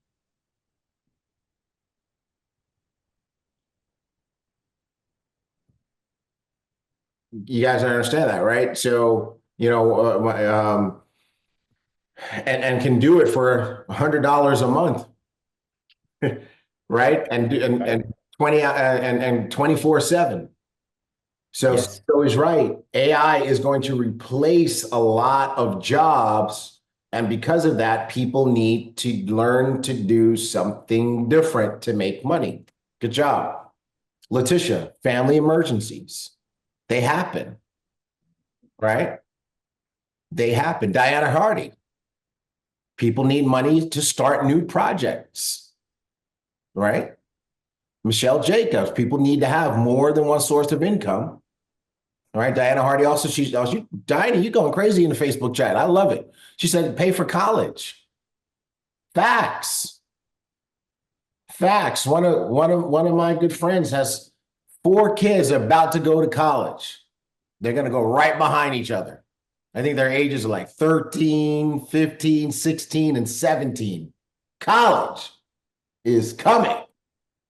You guys understand that, right? So, you know, and can do it for $100 a month, right? And 24/7. So Yes. so is right. AI is going to replace a lot of jobs, and because of that, people need to learn to do something different to make money. Good job. Letitia, family emergencies. They happen, right? They happen. Diana Hardy. People need money to start new projects, right? Michelle Jacobs. People need to have more than one source of income. All right. Diana Hardy also, Diana, you going crazy in the Facebook chat. I love it. She said, pay for college. Facts. Facts. One of my good friends has 4 kids about to go to college. They're going to go right behind each other. I think their ages are like 13, 15, 16, and 17. College is coming,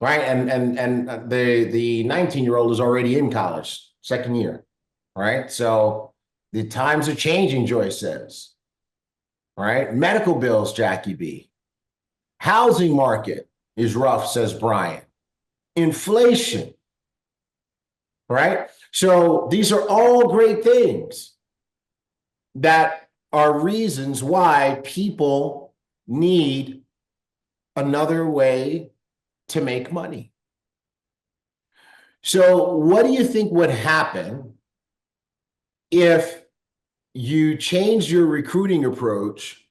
right? And the 19-year-old is already in college, second year, right? So the times are changing, Joyce says, right? Medical bills, Jackie B. Housing market is rough, says Brian. Inflation, right? So these are all great things that are reasons why people need another way to make money. So what do you think would happen if you change your recruiting approach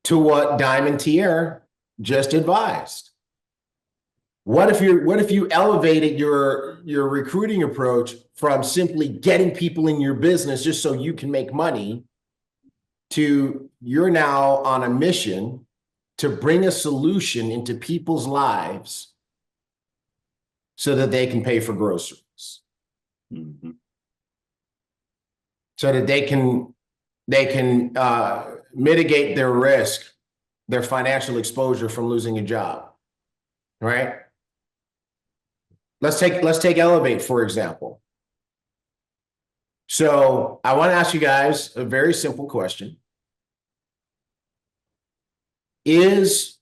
to what Diamond Tier just advised? What if you elevated your recruiting approach from simply getting people in your business just so you can make money to you're now on a mission to bring a solution into people's lives so that they can pay for groceries, so that they can mitigate their risk, their financial exposure from losing a job, right? Let's take Elevate, for example. So I want to ask you guys a very simple question. Is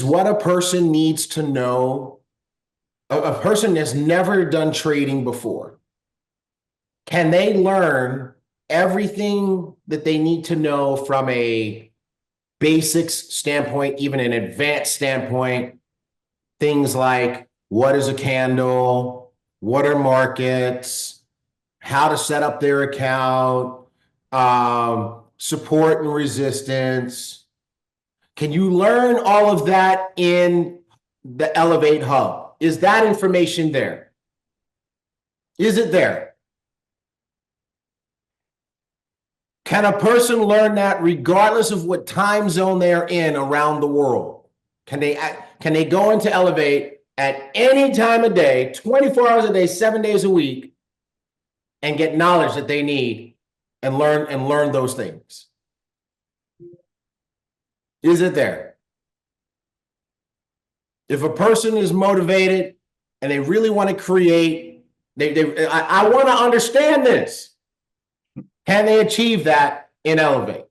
what a person needs to know, a person that's never done trading before, can they learn everything that they need to know from a basics standpoint, even an advanced standpoint? Things like what is a candle, what are markets, how to set up their account, support and resistance. Can you learn all of that in the Elevate Hub? Is that information there? Is it there? Can a person learn that regardless of what time zone they're in around the world? Can they go into Elevate at any time of day, 24 hours a day, 7 days a week, and get knowledge that they need and learn those things? Is it there? If a person is motivated and they really want to create, I want to understand this. Can they achieve that in Elevate?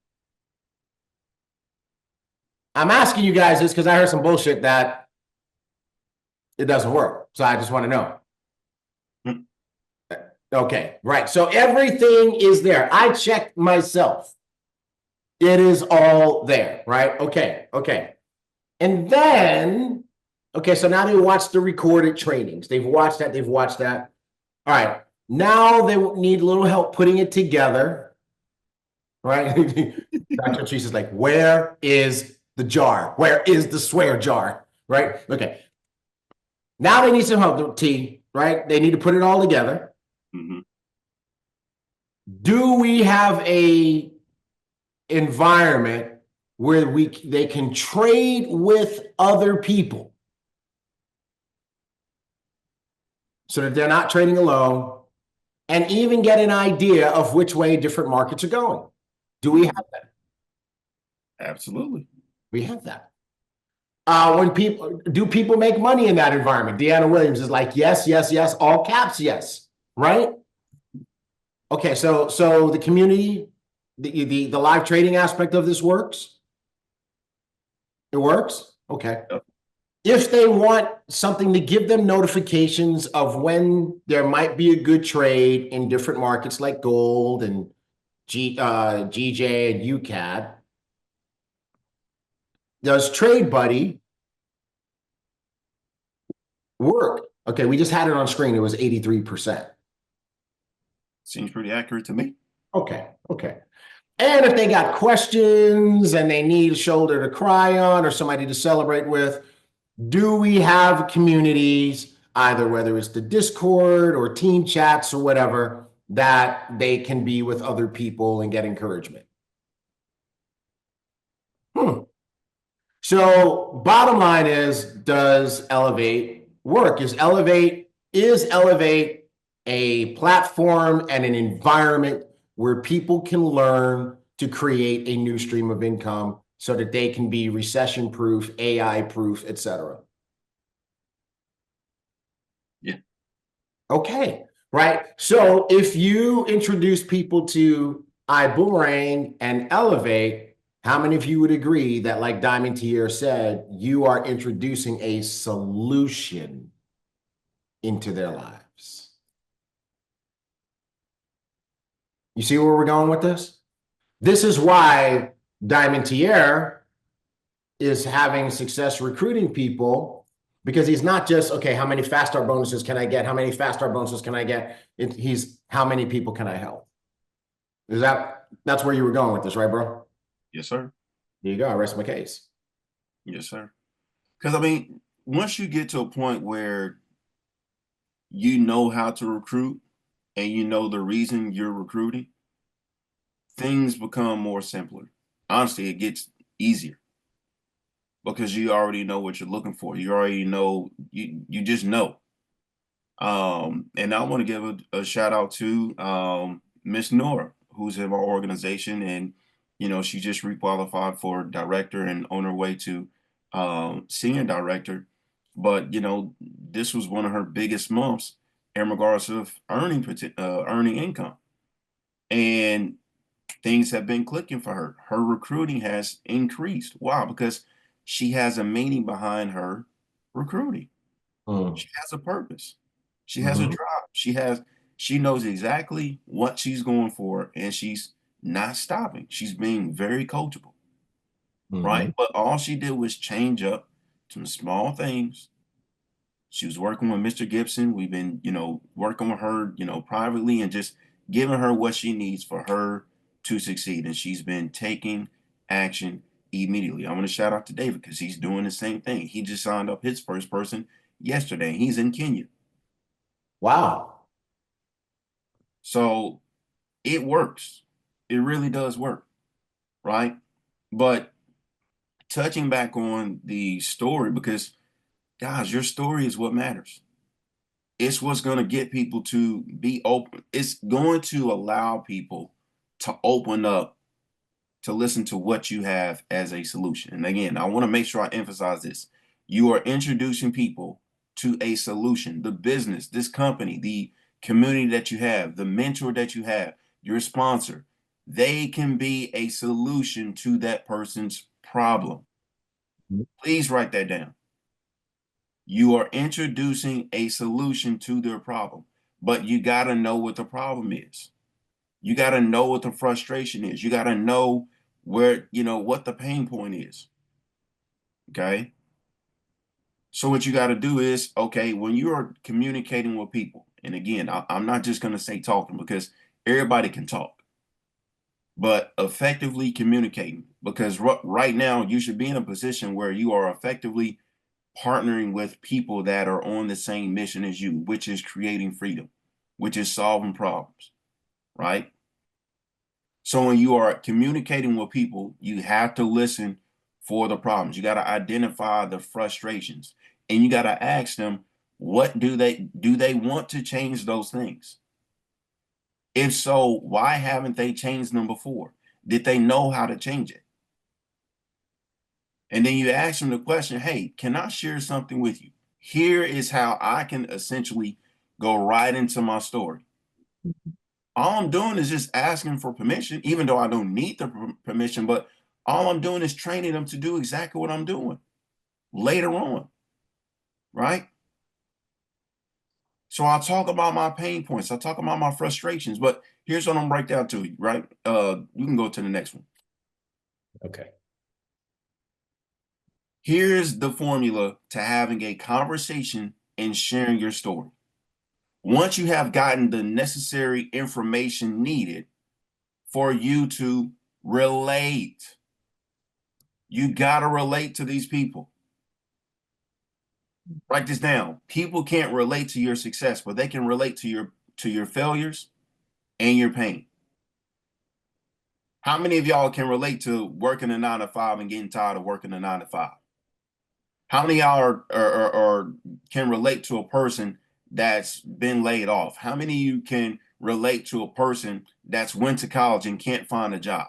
I'm asking you guys this because I heard some bullshit that it doesn't work. So I just want to know. Okay, right. So everything is there. I checked myself. It is all there, right? Okay. And then, okay, so now they watch the recorded trainings. They've watched that. All right. Now they need a little help putting it together, right? Dr. Cheese is like, where is the jar? Where is the swear jar? Right? Okay. Now they need some help, T, right? They need to put it all together. Do we have a environment where they can trade with other people so that they're not trading alone and even get an idea of which way different markets are going? Do we have that? Absolutely. We have that. When people make money in that environment? Deanna Williams is like, yes, yes, yes, all caps, yes, right? Okay, so the community, the live trading aspect of this works. It works? Okay. Yep. If they want something to give them notifications of when there might be a good trade in different markets like gold and GJ and UCAD, does Trade Buddy work? Okay, we just had it on screen. It was 83%. Seems pretty accurate to me. Okay, okay. And if they got questions and they need a shoulder to cry on or somebody to celebrate with, do we have communities, either whether it's the Discord or team chats or whatever, that they can be with other people and get encouragement? So bottom line is, does Elevate work? Is Elevate a platform and an environment where people can learn to create a new stream of income so that they can be recession-proof, AI-proof, et cetera? Yeah. Okay, right. So if you introduce people to Ibüümerang and Elevate, how many of you would agree that, like Diamond Tier said, you are introducing a solution into their lives? You see where we're going with this? This is why Diamond Tier is having success recruiting people, because he's not just, okay, how many fast start bonuses can I get? How many fast start bonuses can I get? He's, how many people can I help? That's where you were going with this, right, bro? Yes, sir. There you go. I rest my case. Yes, sir. Because I mean, once you get to a point where you know how to recruit and you know the reason you're recruiting, things become more simpler. Honestly, it gets easier because you already know what you're looking for. You already know, you just know. And I want to give a shout out to Miss Nora, who's in our organization, and she just requalified for director and on her way to senior director. But this was one of her biggest months in regards of earning income, and things have been clicking for her. Her recruiting has increased. Wow, because she has a meaning behind her recruiting. She has a purpose. She has a drive. She knows exactly what she's going for, and she's not stopping. She's being very coachable, right? But all she did was change up some small things. She was working with Mr. Gibson. We've been, working with her, privately, and just giving her what she needs for her to succeed. And she's been taking action immediately. I want to shout out to David because he's doing the same thing. He just signed up his first person yesterday. He's in Kenya. Wow. So it works. It really does work, right? But touching back on the story, because guys, your story is what matters. It's what's going to get people to be open. It's going to allow people to open up to listen to what you have as a solution. And again, I want to make sure I emphasize this. You are introducing people to a solution, the business, this company, the community that you have, the mentor that you have, your sponsor. They can be a solution to that person's problem. Please write that down. You are introducing a solution to their problem, but you got to know what the problem is. You got to know what the frustration is. You got to know where, what the pain point is. Okay. So what you got to do is, okay, when you are communicating with people, and again, I'm not just going to say talking because everybody can talk, but effectively communicating, because right now you should be in a position where you are effectively partnering with people that are on the same mission as you, which is creating freedom, which is solving problems, right? So when you are communicating with people, you have to listen for the problems. You got to identify the frustrations, and you got to ask them, what do they want to change those things? If so, why haven't they changed them before? Did they know how to change it? And then you ask them the question, hey, can I share something with you? Here is how I can essentially go right into my story. All I'm doing is just asking for permission, even though I don't need the permission, but all I'm doing is training them to do exactly what I'm doing later on, right? So I'll talk about my pain points. I'll talk about my frustrations, but here's what I'm gonna break down to you, right? You can go to the next one. Okay. Here's the formula to having a conversation and sharing your story. Once you have gotten the necessary information needed for you to relate, you gotta relate to these people. Write this down. People can't relate to your success, but they can relate to your failures and your pain. How many of y'all can relate to working a 9 to 5 and getting tired of working a 9 to 5? How many of y'all are can relate to a person that's been laid off? How many of you can relate to a person that's went to college and can't find a job?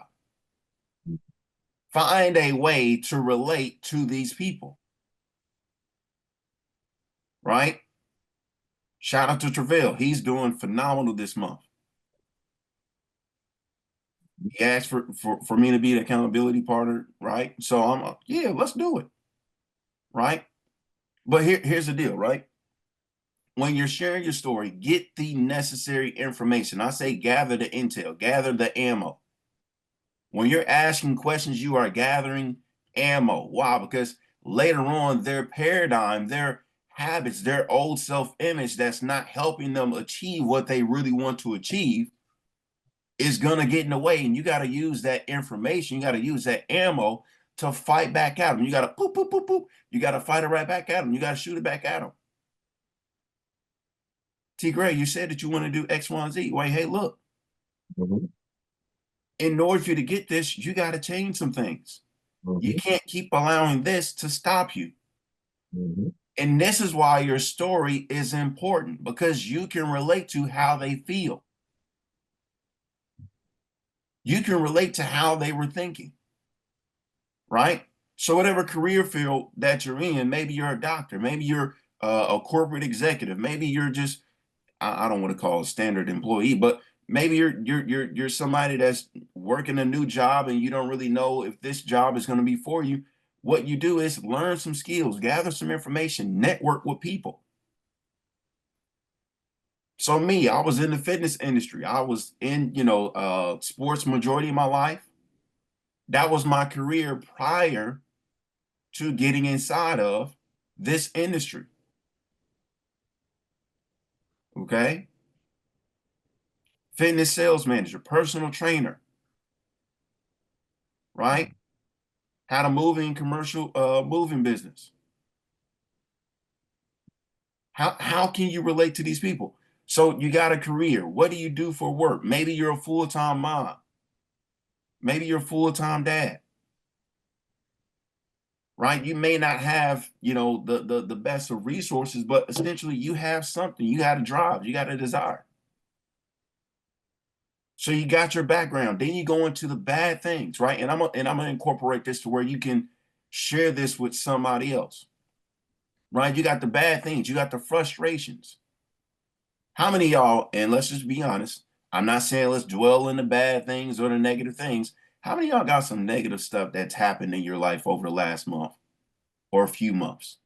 Find a way to relate to these people, right? Shout out to Travell. He's doing phenomenal this month. He asked for me to be the accountability partner, right? So I'm like, yeah, let's do it, right? But here's the deal, right? When you're sharing your story, get the necessary information. I say gather the intel, gather the ammo. When you're asking questions, you are gathering ammo. Why? Because later on, their paradigm, their habits, their old self-image that's not helping them achieve what they really want to achieve is going to get in the way. And you got to use that information. You got to use that ammo to fight back at them. You got to poop, poop, poop, poop. You got to fight it right back at them. You got to shoot it back at them. T. Gray, you said that you want to do X, Y, and Z. Wait, hey, look. In order for you to get this, you got to change some things. You can't keep allowing this to stop you. And this is why your story is important, because you can relate to how they feel. You can relate to how they were thinking, right? So whatever career field that you're in, maybe you're a doctor, maybe you're a corporate executive, maybe you're just, I don't want to call a standard employee, but maybe you're somebody that's working a new job and you don't really know if this job is going to be for you. What you do is learn some skills, gather some information, network with people. So me, I was in the fitness industry. I was in, sports majority of my life. That was my career prior to getting inside of this industry. Okay. Fitness sales manager, personal trainer, right? Had a moving commercial moving business. How can you relate to these people? So you got a career. What do you do for work? Maybe you're a full-time mom. Maybe you're a full-time dad. Right? You may not have, the best of resources, but essentially you have something. You got a drive, you got a desire. So you got your background. Then you go into the bad things, right? And I'm gonna incorporate this to where you can share this with somebody else. Right? You got the bad things, you got the frustrations. How many of y'all, and let's just be honest, I'm not saying let's dwell in the bad things or the negative things. How many of y'all got some negative stuff that's happened in your life over the last month or a few months?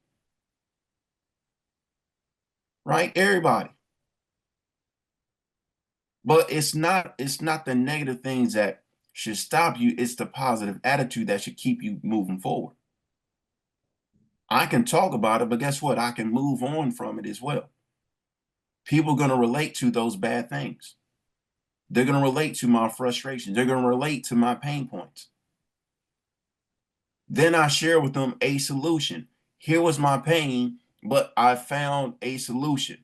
Right? Everybody. But it's not the negative things that should stop you. It's the positive attitude that should keep you moving forward. I can talk about it, but guess what? I can move on from it as well. People are going to relate to those bad things. They're going to relate to my frustrations. They're going to relate to my pain points. Then I share with them a solution. Here was my pain, but I found a solution.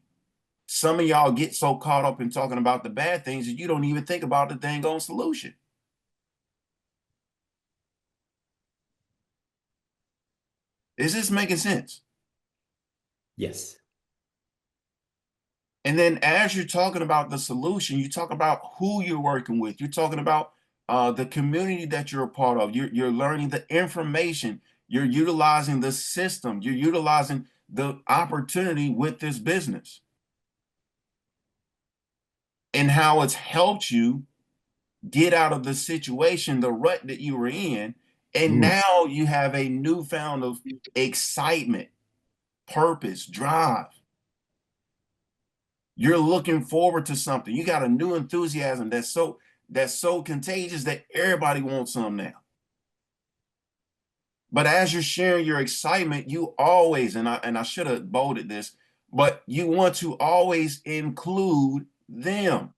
Some of y'all get so caught up in talking about the bad things that you don't even think about the dang on solution. Is this making sense? Yes. And then as you're talking about the solution, you talk about who you're working with. You're talking about the community that you're a part of. You're learning the information. You're utilizing the system. You're utilizing the opportunity with this business and how it's helped you get out of the situation, the rut that you were in. And now you have a newfound of excitement, purpose, drive. You're looking forward to something. You got a new enthusiasm that's so contagious that everybody wants some now. But as you're sharing your excitement, you always, and I should have bolded this, but you want to always include them.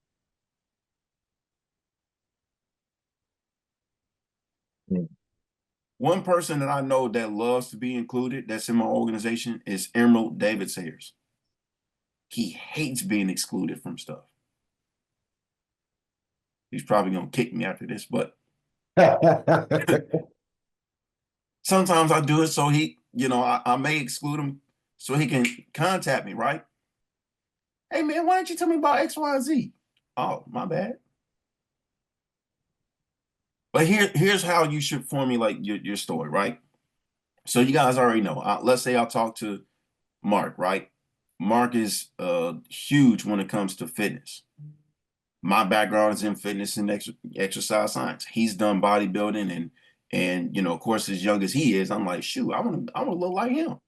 One person that I know that loves to be included, that's in my organization, is Emerald David Sayers. He hates being excluded from stuff. He's probably gonna kick me after this, but sometimes I do it so he, I may exclude him so he can contact me, right? Hey man, why don't you tell me about X, Y, and Z? Oh, my bad. But here's how you should formulate your story, right? So you guys already know. Let's say I'll talk to Mark, right? Mark is huge when it comes to fitness. My background is in fitness and exercise science. He's done bodybuilding and of course, as young as he is, I'm like, shoot, I want to look like him,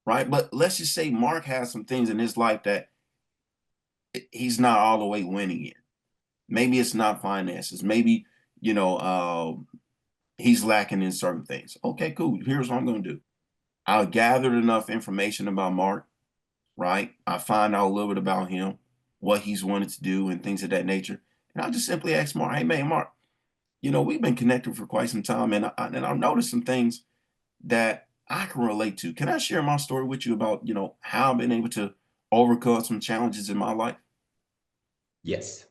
right? But let's just say Mark has some things in his life that he's not all the way winning in. Maybe it's not finances. Maybe he's lacking in certain things. Okay, cool. Here's what I'm going to do. I'll gather enough information about Mark, right? I find out a little bit about him, what he's wanted to do and things of that nature. And I'll just simply ask Mark, hey, man, Mark, we've been connected for quite some time and I've noticed some things that I can relate to. Can I share my story with you about, how I've been able to overcome some challenges in my life? Yes.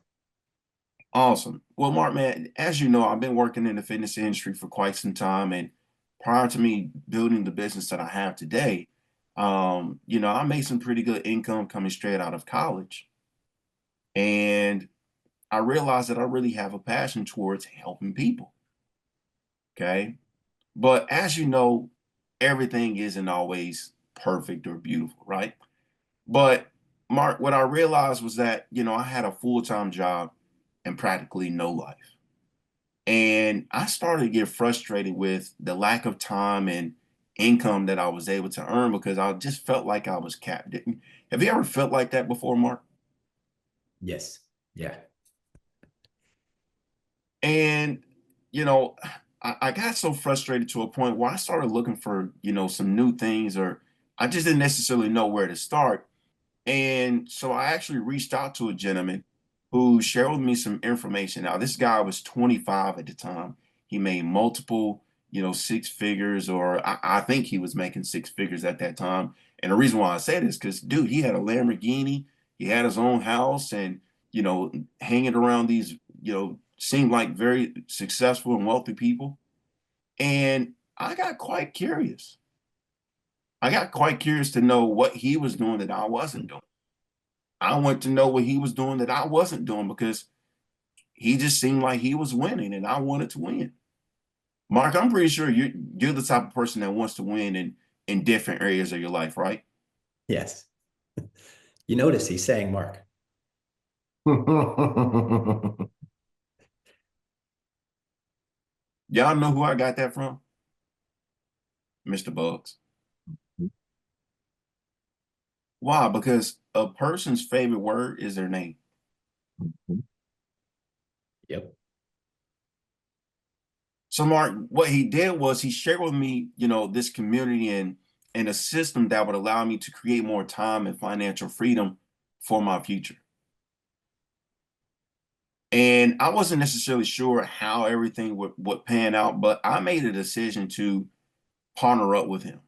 Awesome. Well, Mark, man, as you know, I've been working in the fitness industry for quite some time. And prior to me building the business that I have today, I made some pretty good income coming straight out of college. And I realized that I really have a passion towards helping people. Okay. But as you know, everything isn't always perfect or beautiful, right? But Mark, what I realized was that, I had a full-time job and practically no life. And I started to get frustrated with the lack of time and income that I was able to earn because I just felt like I was capped. Have you ever felt like that before, Mark? Yes. Yeah. And, I got so frustrated to a point where I started looking for, some new things, or I just didn't necessarily know where to start. And so I actually reached out to a gentleman who shared with me some information. Now, this guy was 25 at the time. He made multiple, six figures, or I think he was making six figures at that time. And the reason why I say this, because dude, he had a Lamborghini, he had his own house, and, hanging around these, seemed like very successful and wealthy people. And I got quite curious. I got quite curious to know what he was doing that I wasn't doing. I want to know what he was doing that I wasn't doing because he just seemed like he was winning and I wanted to win. Mark, I'm pretty sure you're the type of person that wants to win in different areas of your life, right? Yes. You notice he's saying Mark. Y'all know who I got that from? Mr. Bugs. Why? Because a person's favorite word is their name. Yep. So Mark, what he did was he shared with me, this community and a system that would allow me to create more time and financial freedom for my future. And I wasn't necessarily sure how everything would pan out, but I made a decision to partner up with him.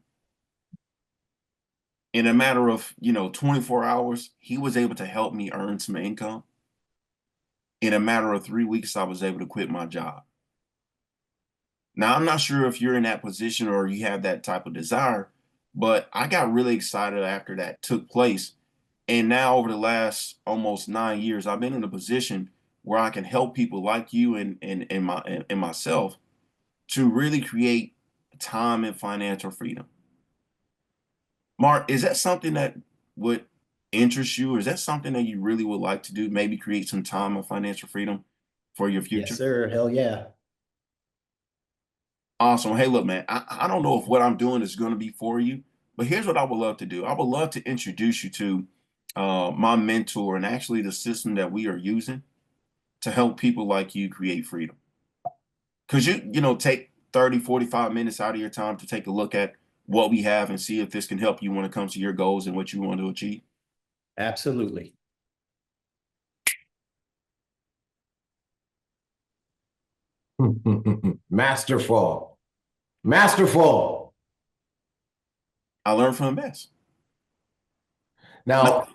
In a matter of, 24 hours, he was able to help me earn some income. In a matter of 3 weeks, I was able to quit my job. Now, I'm not sure if you're in that position or you have that type of desire, but I got really excited after that took place. And now over the last almost 9 years, I've been in a position where I can help people like you and myself to really create time and financial freedom. Mark, is that something that would interest you, or is that something that you really would like to do? Maybe create some time and financial freedom for your future? Yes, sir. Hell yeah. Awesome. Hey, look, man, I don't know if what I'm doing is going to be for you, but here's what I would love to do. I would love to introduce you to my mentor and actually the system that we are using to help people like you create freedom. Because take 30, 45 minutes out of your time to take a look at what we have and see if this can help you when it comes to your goals and what you want to achieve. Absolutely. Masterful. Masterful. I learned from the best. Now,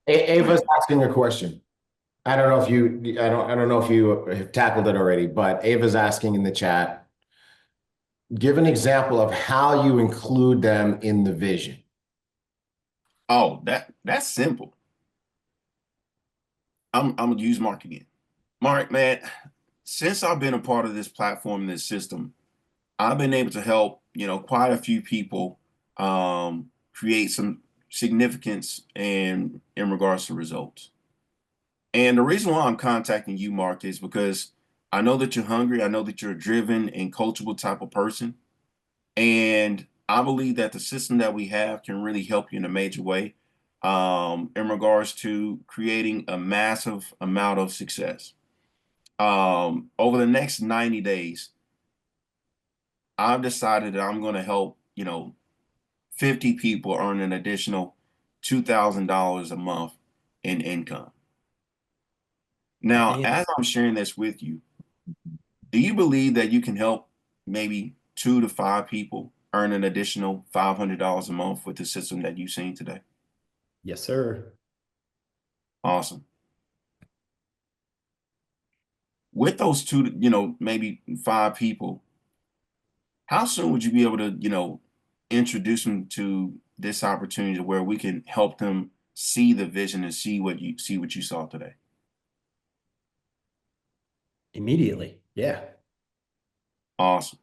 Ava's asking a question. I don't know if you have tackled it already, but Ava's asking in the chat, give an example of how you include them in the vision. Oh, that's simple. I'm gonna use Mark again. Mark, man, since I've been a part of this platform, this system, I've been able to help, quite a few people create some significance in regards to results. And the reason why I'm contacting you, Mark, is because I know that you're hungry. I know that you're a driven and coachable type of person. And I believe that the system that we have can really help you in a major way in regards to creating a massive amount of success. Over the next 90 days, I've decided that I'm going to help, 50 people earn an additional $2,000 a month in income. Now, Damn. as I'm sharing this with you, do you believe that you can help maybe 2 to 5 people earn an additional $500 a month with the system that you've seen today? Yes, sir. Awesome. With those 2, maybe 5 people, how soon would you be able to, introduce them to this opportunity where we can help them see the vision and see what you saw today? Immediately. Yeah. Awesome.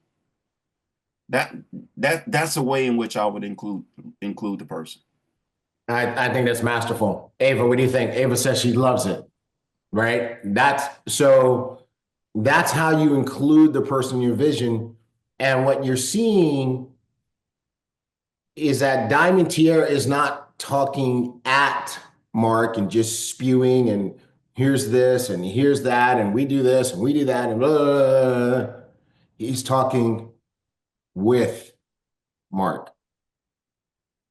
That's a way in which I would include the person. I think that's masterful. Ava, what do you think? Ava says she loves it, right? That's how you include the person in your vision. And what you're seeing is that Diamond Tier is not talking at Mark and just spewing and here's this and here's that and we do this and we do that and blah, blah, blah. He's talking with Mark.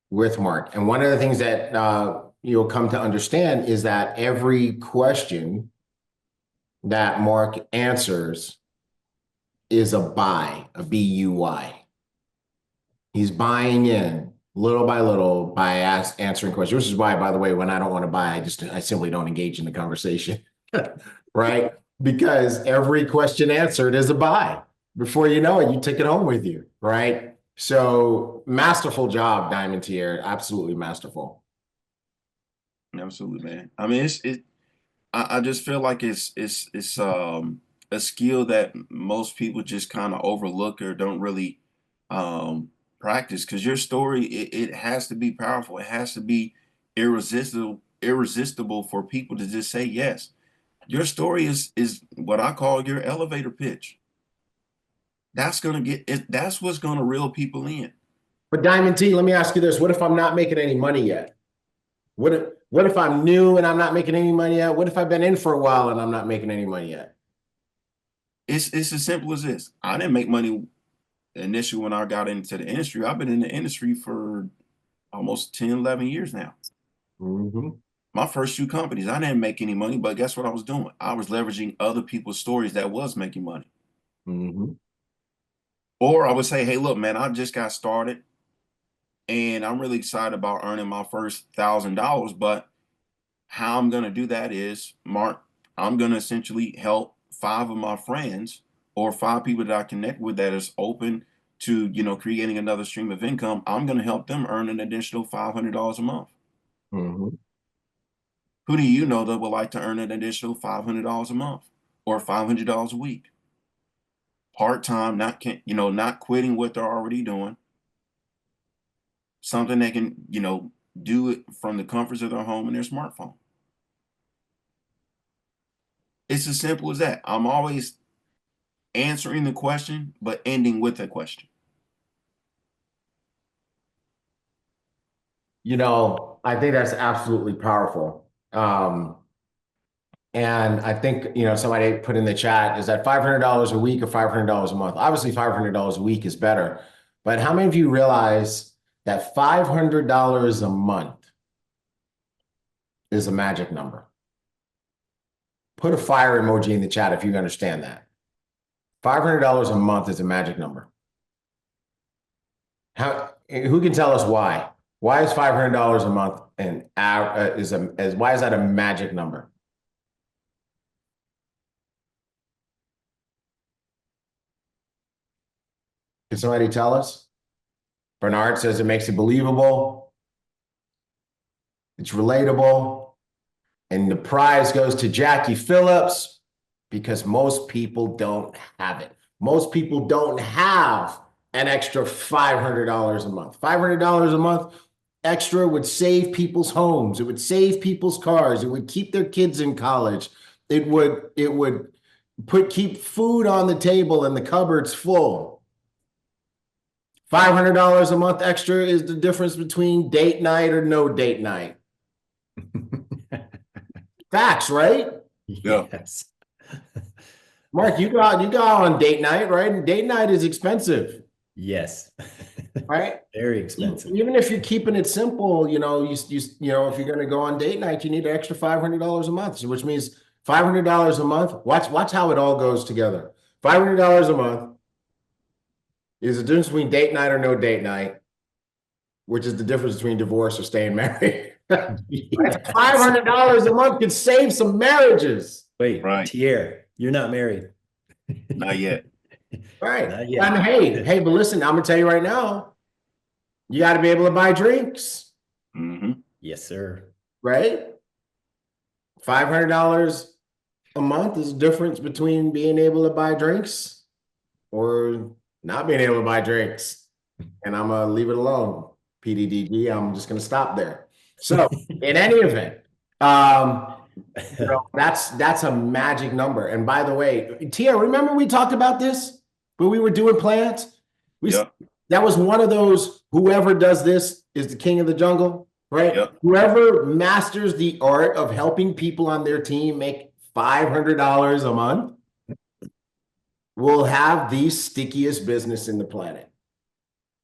And one of the things that you'll come to understand is that every question that Mark answers is a buy, a B-U-Y. He's buying in little by little by answering questions, which is why, by the way, when I don't want to buy, I simply don't engage in the conversation, right? Because every question answered is a buy. Before you know it, you take it home with you, right? So masterful job, Diamond Tier. Absolutely masterful. Absolutely, man. I mean, I just feel like it's a skill that most people just kind of overlook or don't really practice, because your story, it has to be powerful. It has to be irresistible for people to just say yes. Your story is what I call your elevator pitch. That's what's gonna reel people in. But Diamond T, let me ask you this. What if I'm not making any money yet? What if I'm new and I'm not making any money yet? What if I've been in for a while and I'm not making any money yet? It's as simple as this. I didn't make money initially when I got into the industry. I've been in the industry for almost 10, 11 years now. Mm-hmm. My first 2 companies, I didn't make any money, but guess what I was doing? I was leveraging other people's stories that was making money. Mm-hmm. Or I would say, hey, look, man, I just got started and I'm really excited about earning my first $1,000. But how I'm going to do that is, Mark, I'm going to essentially help 5 of my friends or 5 people that I connect with that is open to, creating another stream of income. I'm going to help them earn an additional $500 a month. Mm-hmm. Who do you know that would like to earn an additional $500 a month or $500 a week? part-time, not quitting what they're already doing. Something they can, do it from the comforts of their home and their smartphone. It's as simple as that. I'm always answering the question, but ending with a question. I think that's absolutely powerful. And I think, somebody put in the chat, is that $500 a week or $500 a month? Obviously, $500 a week is better. But how many of you realize that $500 a month is a magic number? Put a fire emoji in the chat if you understand that. $500 a month is a magic number. Who can tell us why? Why is $500 a month why is that a magic number? Can somebody tell us? Bernard says it makes it believable. It's relatable. And the prize goes to Jackie Phillips because most people don't have it. Most people don't have an extra $500 a month. $500 a month extra would save people's homes. It would save people's cars. It would keep their kids in college. It would keep food on the table and the cupboards full. $500 a month extra is the difference between date night or no date night. Facts, right? Yeah. Yes. Mark, you got on date night, right? And date night is expensive. Yes. Right? Very expensive. Even if you're keeping it simple, if you're going to go on date night, you need an extra $500 a month, which means $500 a month. Watch how it all goes together. $500 a month is the difference between date night or no date night, which is the difference between divorce or staying married. Yes. $500 a month could save some marriages. Wait, Right. Tier, you're not married. Not yet. Right. Not yet. And hey, but listen, I'm gonna tell you right now, you got to be able to buy drinks, Mm-hmm. Yes, sir. right? $500 a month is the difference between being able to buy drinks or not being able to buy drinks. And I'm gonna leave it alone. PDDG, I'm just gonna stop there. So in any event, that's a magic number. And by the way, Tia, remember we talked about this when we were doing plans? Yep. That was one of those, whoever does this is the king of the jungle, right? Yep. Whoever masters the art of helping people on their team make $500 a month will have the stickiest business in the planet.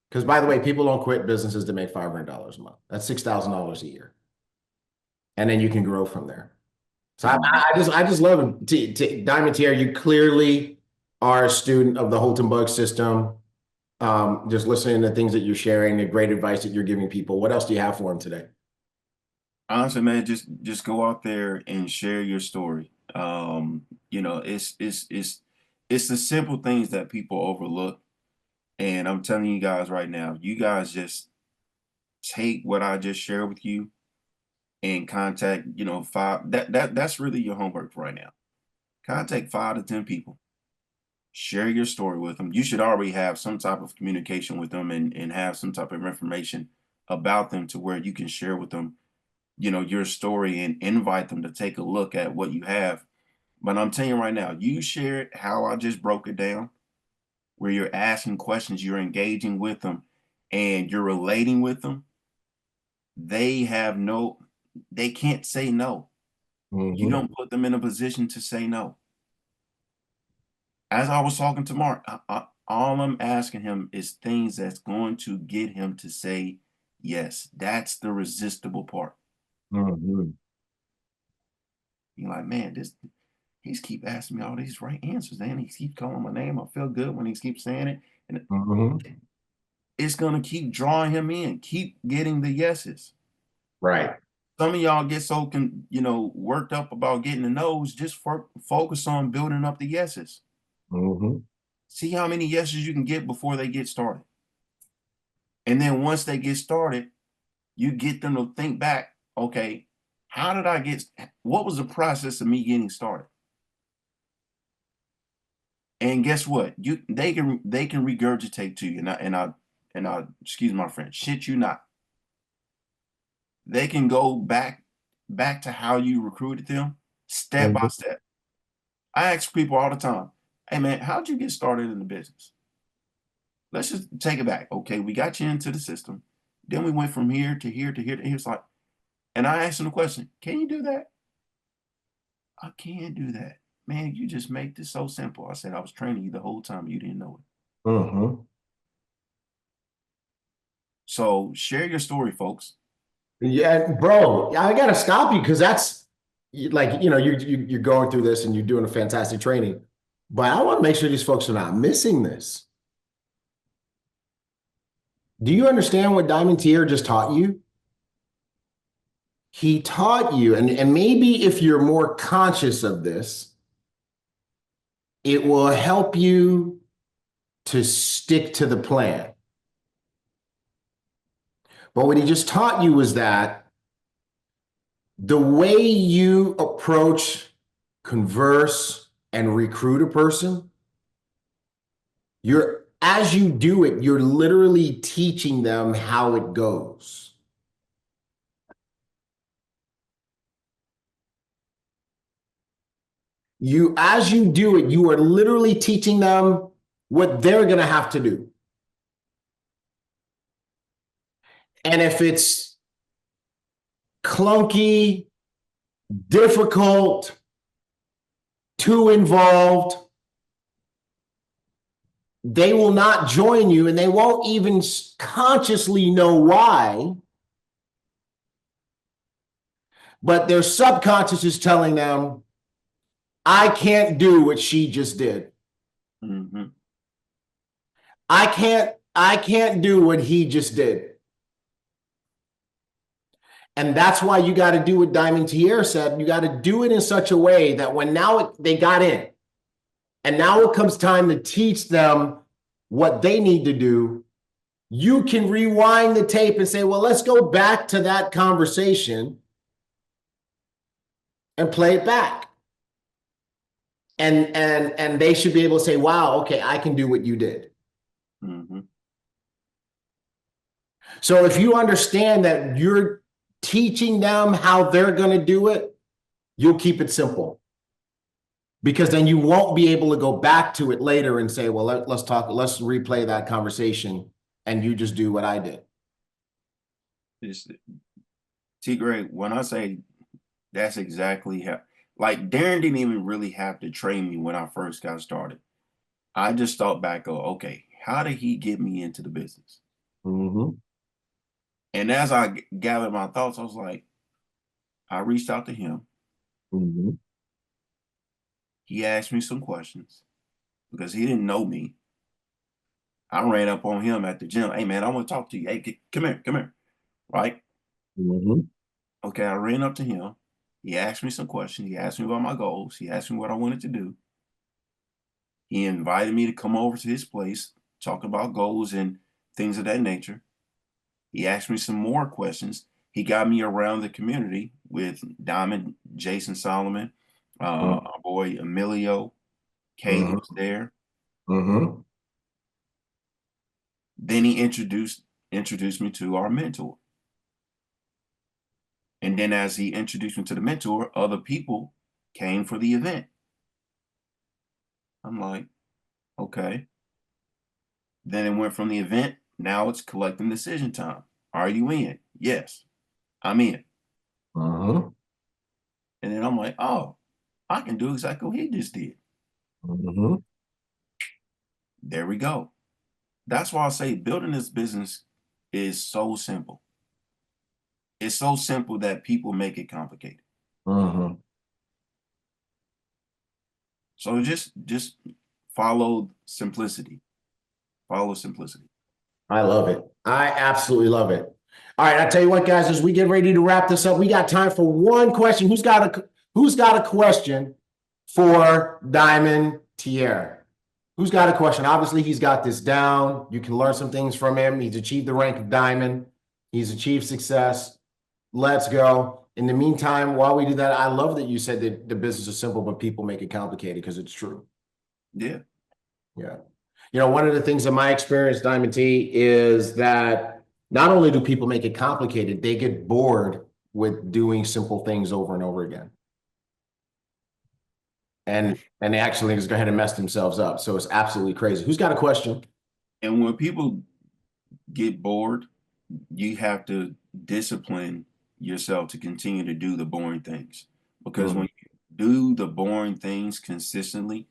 Because by the way, people don't quit businesses to make $500 a month. That's $6,000 a year. And then you can grow from there. So I just love it. Diamond Tier, you clearly are a student of the Holton Bug system. Just listening to things that you're sharing, the great advice that you're giving people. What else do you have for them today? Honestly, man, just go out there and share your story. It's the simple things that people overlook. And I'm telling you guys right now, you guys just take what I just shared with you and contact, that's really your homework right now. Contact 5 to 10 people. Share your story with them. You should already have some type of communication with them and have some type of information about them to where you can share with them, your story and invite them to take a look at what you have. But I'm telling you right now, you share it how I just broke it down, where you're asking questions, you're engaging with them, and you're relating with them. They can't say no. Mm-hmm. You don't put them in a position to say no. As I was talking to Mark, all I'm asking him is things that's going to get him to say yes. That's the resistible part. Mm-hmm. You're like, man, he's keep asking me all these right answers, and he keeps calling my name. I feel good when he keeps saying it. And Mm-hmm. it's going to keep drawing him in, keep getting the yeses. Right. Some of y'all get so worked up about getting the no's. Just focus on building up the yeses. Mm-hmm. See how many yeses you can get before they get started. And then once they get started, you get them to think back, okay, what was the process of me getting started? And guess what? They can regurgitate to you, and I excuse my French, shit you not. They can go back to how you recruited them step by step. I ask people all the time, hey man, how'd you get started in the business? Let's just take it back. Okay, we got you into the system. Then we went from here to here to here. And he was like, and I asked him the question, can you do that? I can't do that. Man, you just make this so simple. I said, I was training you the whole time. You didn't know it. So share your story, folks. Yeah, bro, I got to stop you because that's like, you're going through this and you're doing a fantastic training, but I want to make sure these folks are not missing this. Do you understand what Diamond Tier just taught you? He taught you, and maybe if you're more conscious of this, it will help you to stick to the plan. But what he just taught you was that the way you approach, converse, and recruit a person, as you do it, you're literally teaching them how it goes. As you do it, you are literally teaching them what they're going to have to do. And if it's clunky, difficult, too involved, they will not join you and they won't even consciously know why. But their subconscious is telling them, I can't do what she just did. I can't do what he just did. And that's why you got to do what Diamond Tier said. You got to do it in such a way that when they got in, and now it comes time to teach them what they need to do, you can rewind the tape and say, well, let's go back to that conversation and play it back. And they should be able to say, wow, okay, I can do what you did. So if you understand that you're teaching them how they're going to do it, you'll keep it simple. Because then you won't be able to go back to it later and say, well, let's replay that conversation and you just do what I did. T. Gray, when I say that's exactly how, like Darren didn't even really have to train me when I first got started. I just thought back, okay, how did he get me into the business? And as I gathered my thoughts, I was like, I reached out to him. He asked me some questions because he didn't know me. I ran up on him at the gym. Hey, man, I want to talk to you. Hey, come here. Right? Okay, I ran up to him. He asked me some questions. He asked me about my goals. He asked me what I wanted to do. He invited me to come over to his place, talk about goals and things of that nature. He asked me some more questions. He got me around the community with Diamond, Jason Solomon, our boy Emilio, Caleb was there. Then he introduced me to our mentor. And then as he introduced me to the mentor, other people came for the event. I'm like, okay. Then it went from the event. Now it's collecting decision time. Are you in? Yes, I'm in. And then I'm like, oh, I can do exactly what he just did. There we go. That's why I say building this business is so simple. It's so simple that people make it complicated. So just follow simplicity. Follow simplicity. I love it. I absolutely love it. All right, I tell you what, guys, as we get ready to wrap this up, we got time for one question. Who's got a question for Diamond Tier? Who's got a question? Obviously, he's got this down. You can learn some things from him. He's achieved the rank of Diamond. He's achieved success. Let's go. In the meantime, while we do that, I love that you said that the business is simple, but people make it complicated, because it's true. Yeah. Yeah. You know, one of the things in my experience, Diamond T, is that not only do people make it complicated, they get bored with doing simple things over and over again. And they actually just go ahead and mess themselves up. So it's absolutely crazy. Who's got a question? And when people get bored, you have to discipline yourself to continue to do the boring things. Because when you do the boring things consistently,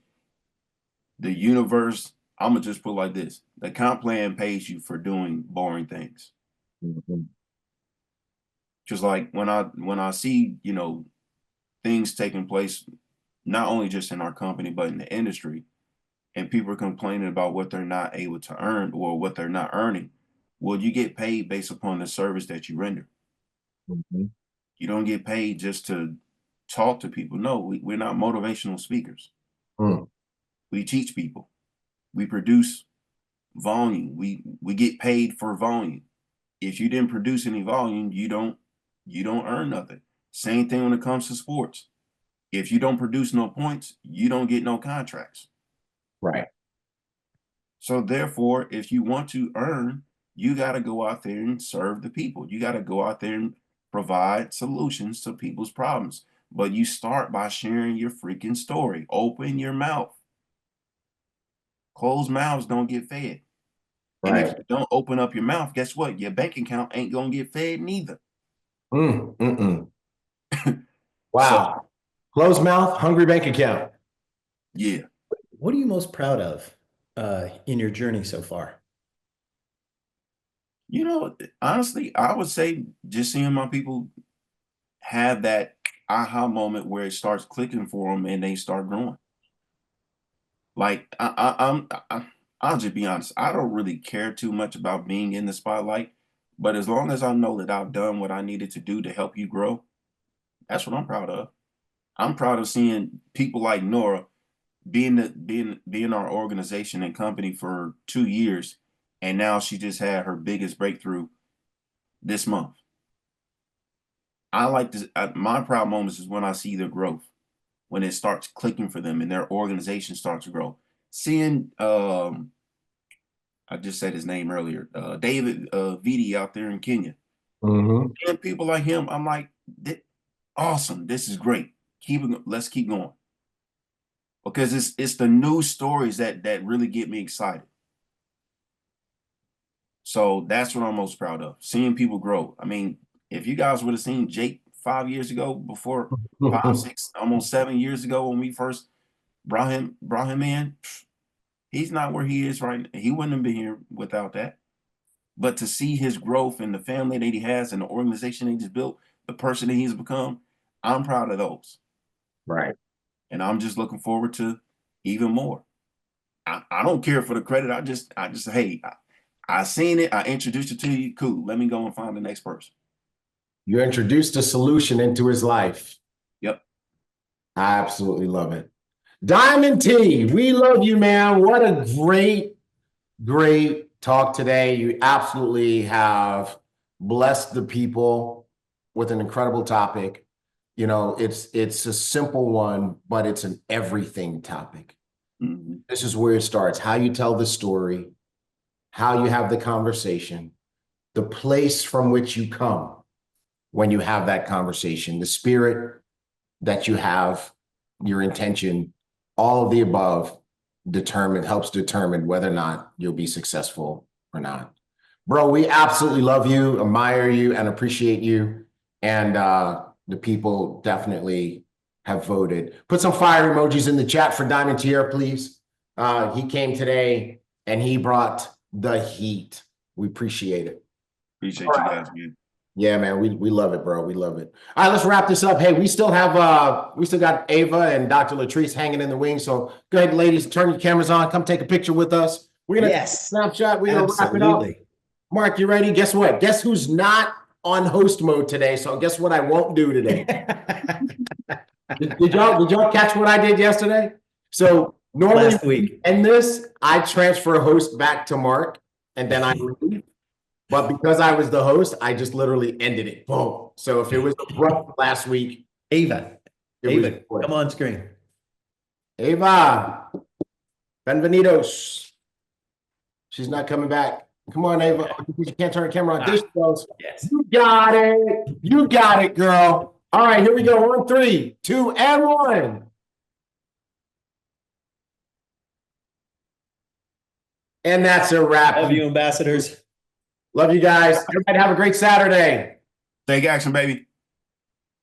the universe, I'm gonna just put it like this: the comp plan pays you for doing boring things. Just like when I see, you know, things taking place, not only just in our company, but in the industry, and people are complaining about what they're not able to earn or what they're not earning. Well, you get paid based upon the service that you render. You don't get paid just to talk to people. No, we're not motivational speakers. We teach people. We produce volume. We get paid for volume. If you didn't produce any volume, you don't earn nothing. Same thing when it comes to sports. If you don't produce no points, you don't get no contracts. Right. So therefore, if you want to earn, you got to go out there and serve the people. You got to go out there and provide solutions to people's problems. But you start by sharing your freaking story. Open your mouth. Closed mouths don't get fed. And if you don't open up your mouth, guess what? Your bank account ain't going to get fed neither. Wow. Closed mouth, hungry bank account. Yeah. What are you most proud of in your journey so far? You know, honestly, I would say just seeing my people have that aha moment where it starts clicking for them and they start growing. Like I'll just be honest. I don't really care too much about being in the spotlight, but as long as I know that I've done what I needed to do to help you grow, that's what I'm proud of. I'm proud of seeing people like Nora being our organization and company for 2 years, and now she just had her biggest breakthrough this month. I like this. My proud moments is when I see their growth, when it starts clicking for them and their organization starts to grow. Seeing, I just said his name earlier, David Vidi out there in Kenya. And people like him, I'm like, awesome. This is great. Let's keep going. Because it's the new stories that really get me excited. So that's what I'm most proud of, seeing people grow. I mean, if you guys would have seen Jake 5 years ago, before 5, 6, almost 7 years ago when we first brought him in, he's not where he is right now. He wouldn't have been here without that. But to see his growth and the family that he has and the organization he just built, the person that he's become, I'm proud of those. Right. And I'm just looking forward to even more. I don't care for the credit. I just hey, I seen it. I introduced it to you. Cool. Let me go and find the next person. You introduced a solution into his life. Yep. I absolutely love it. Diamond T, we love you, man. What a great talk today. You absolutely have blessed the people with an incredible topic. You know, it's a simple one, but it's an everything topic. This is where it starts. How you tell the story, how you have the conversation, the place from which you come when you have that conversation, the spirit that you have, your intention, all of the above helps determine whether or not you'll be successful or not. Bro, we absolutely love you, admire you, and appreciate you. And the people definitely have voted. Put some fire emojis in the chat for Diamond Tier, please. He came today and he brought the heat. We appreciate it. Appreciate you guys, man. Yeah, man, we love it, bro. We love it. All right, let's wrap this up. Hey, we still got Ava and Dr. Latrice hanging in the wings. So go ahead, ladies, turn your cameras on. Come take a picture with us. We're gonna snapshot. We're gonna wrap it up. Mark, you ready? Guess what? Guess who's not on host mode today? So guess what I won't do today? Did y'all catch what I did yesterday? So normally Last week. in this, I transfer host back to Mark and then I leave. But because I was the host, I just literally ended it. Boom. So if it was abrupt last week, Ava, come on screen. Ava, Benvenidos. She's not coming back. Come on, Ava. You can't turn the camera on. There she goes. Yes. You got it. You got it, girl. All right, here we go. 1, 3, 2, and 1. And that's a wrap. Love you, ambassadors. Love you guys. Everybody have a great Saturday. Take action, baby.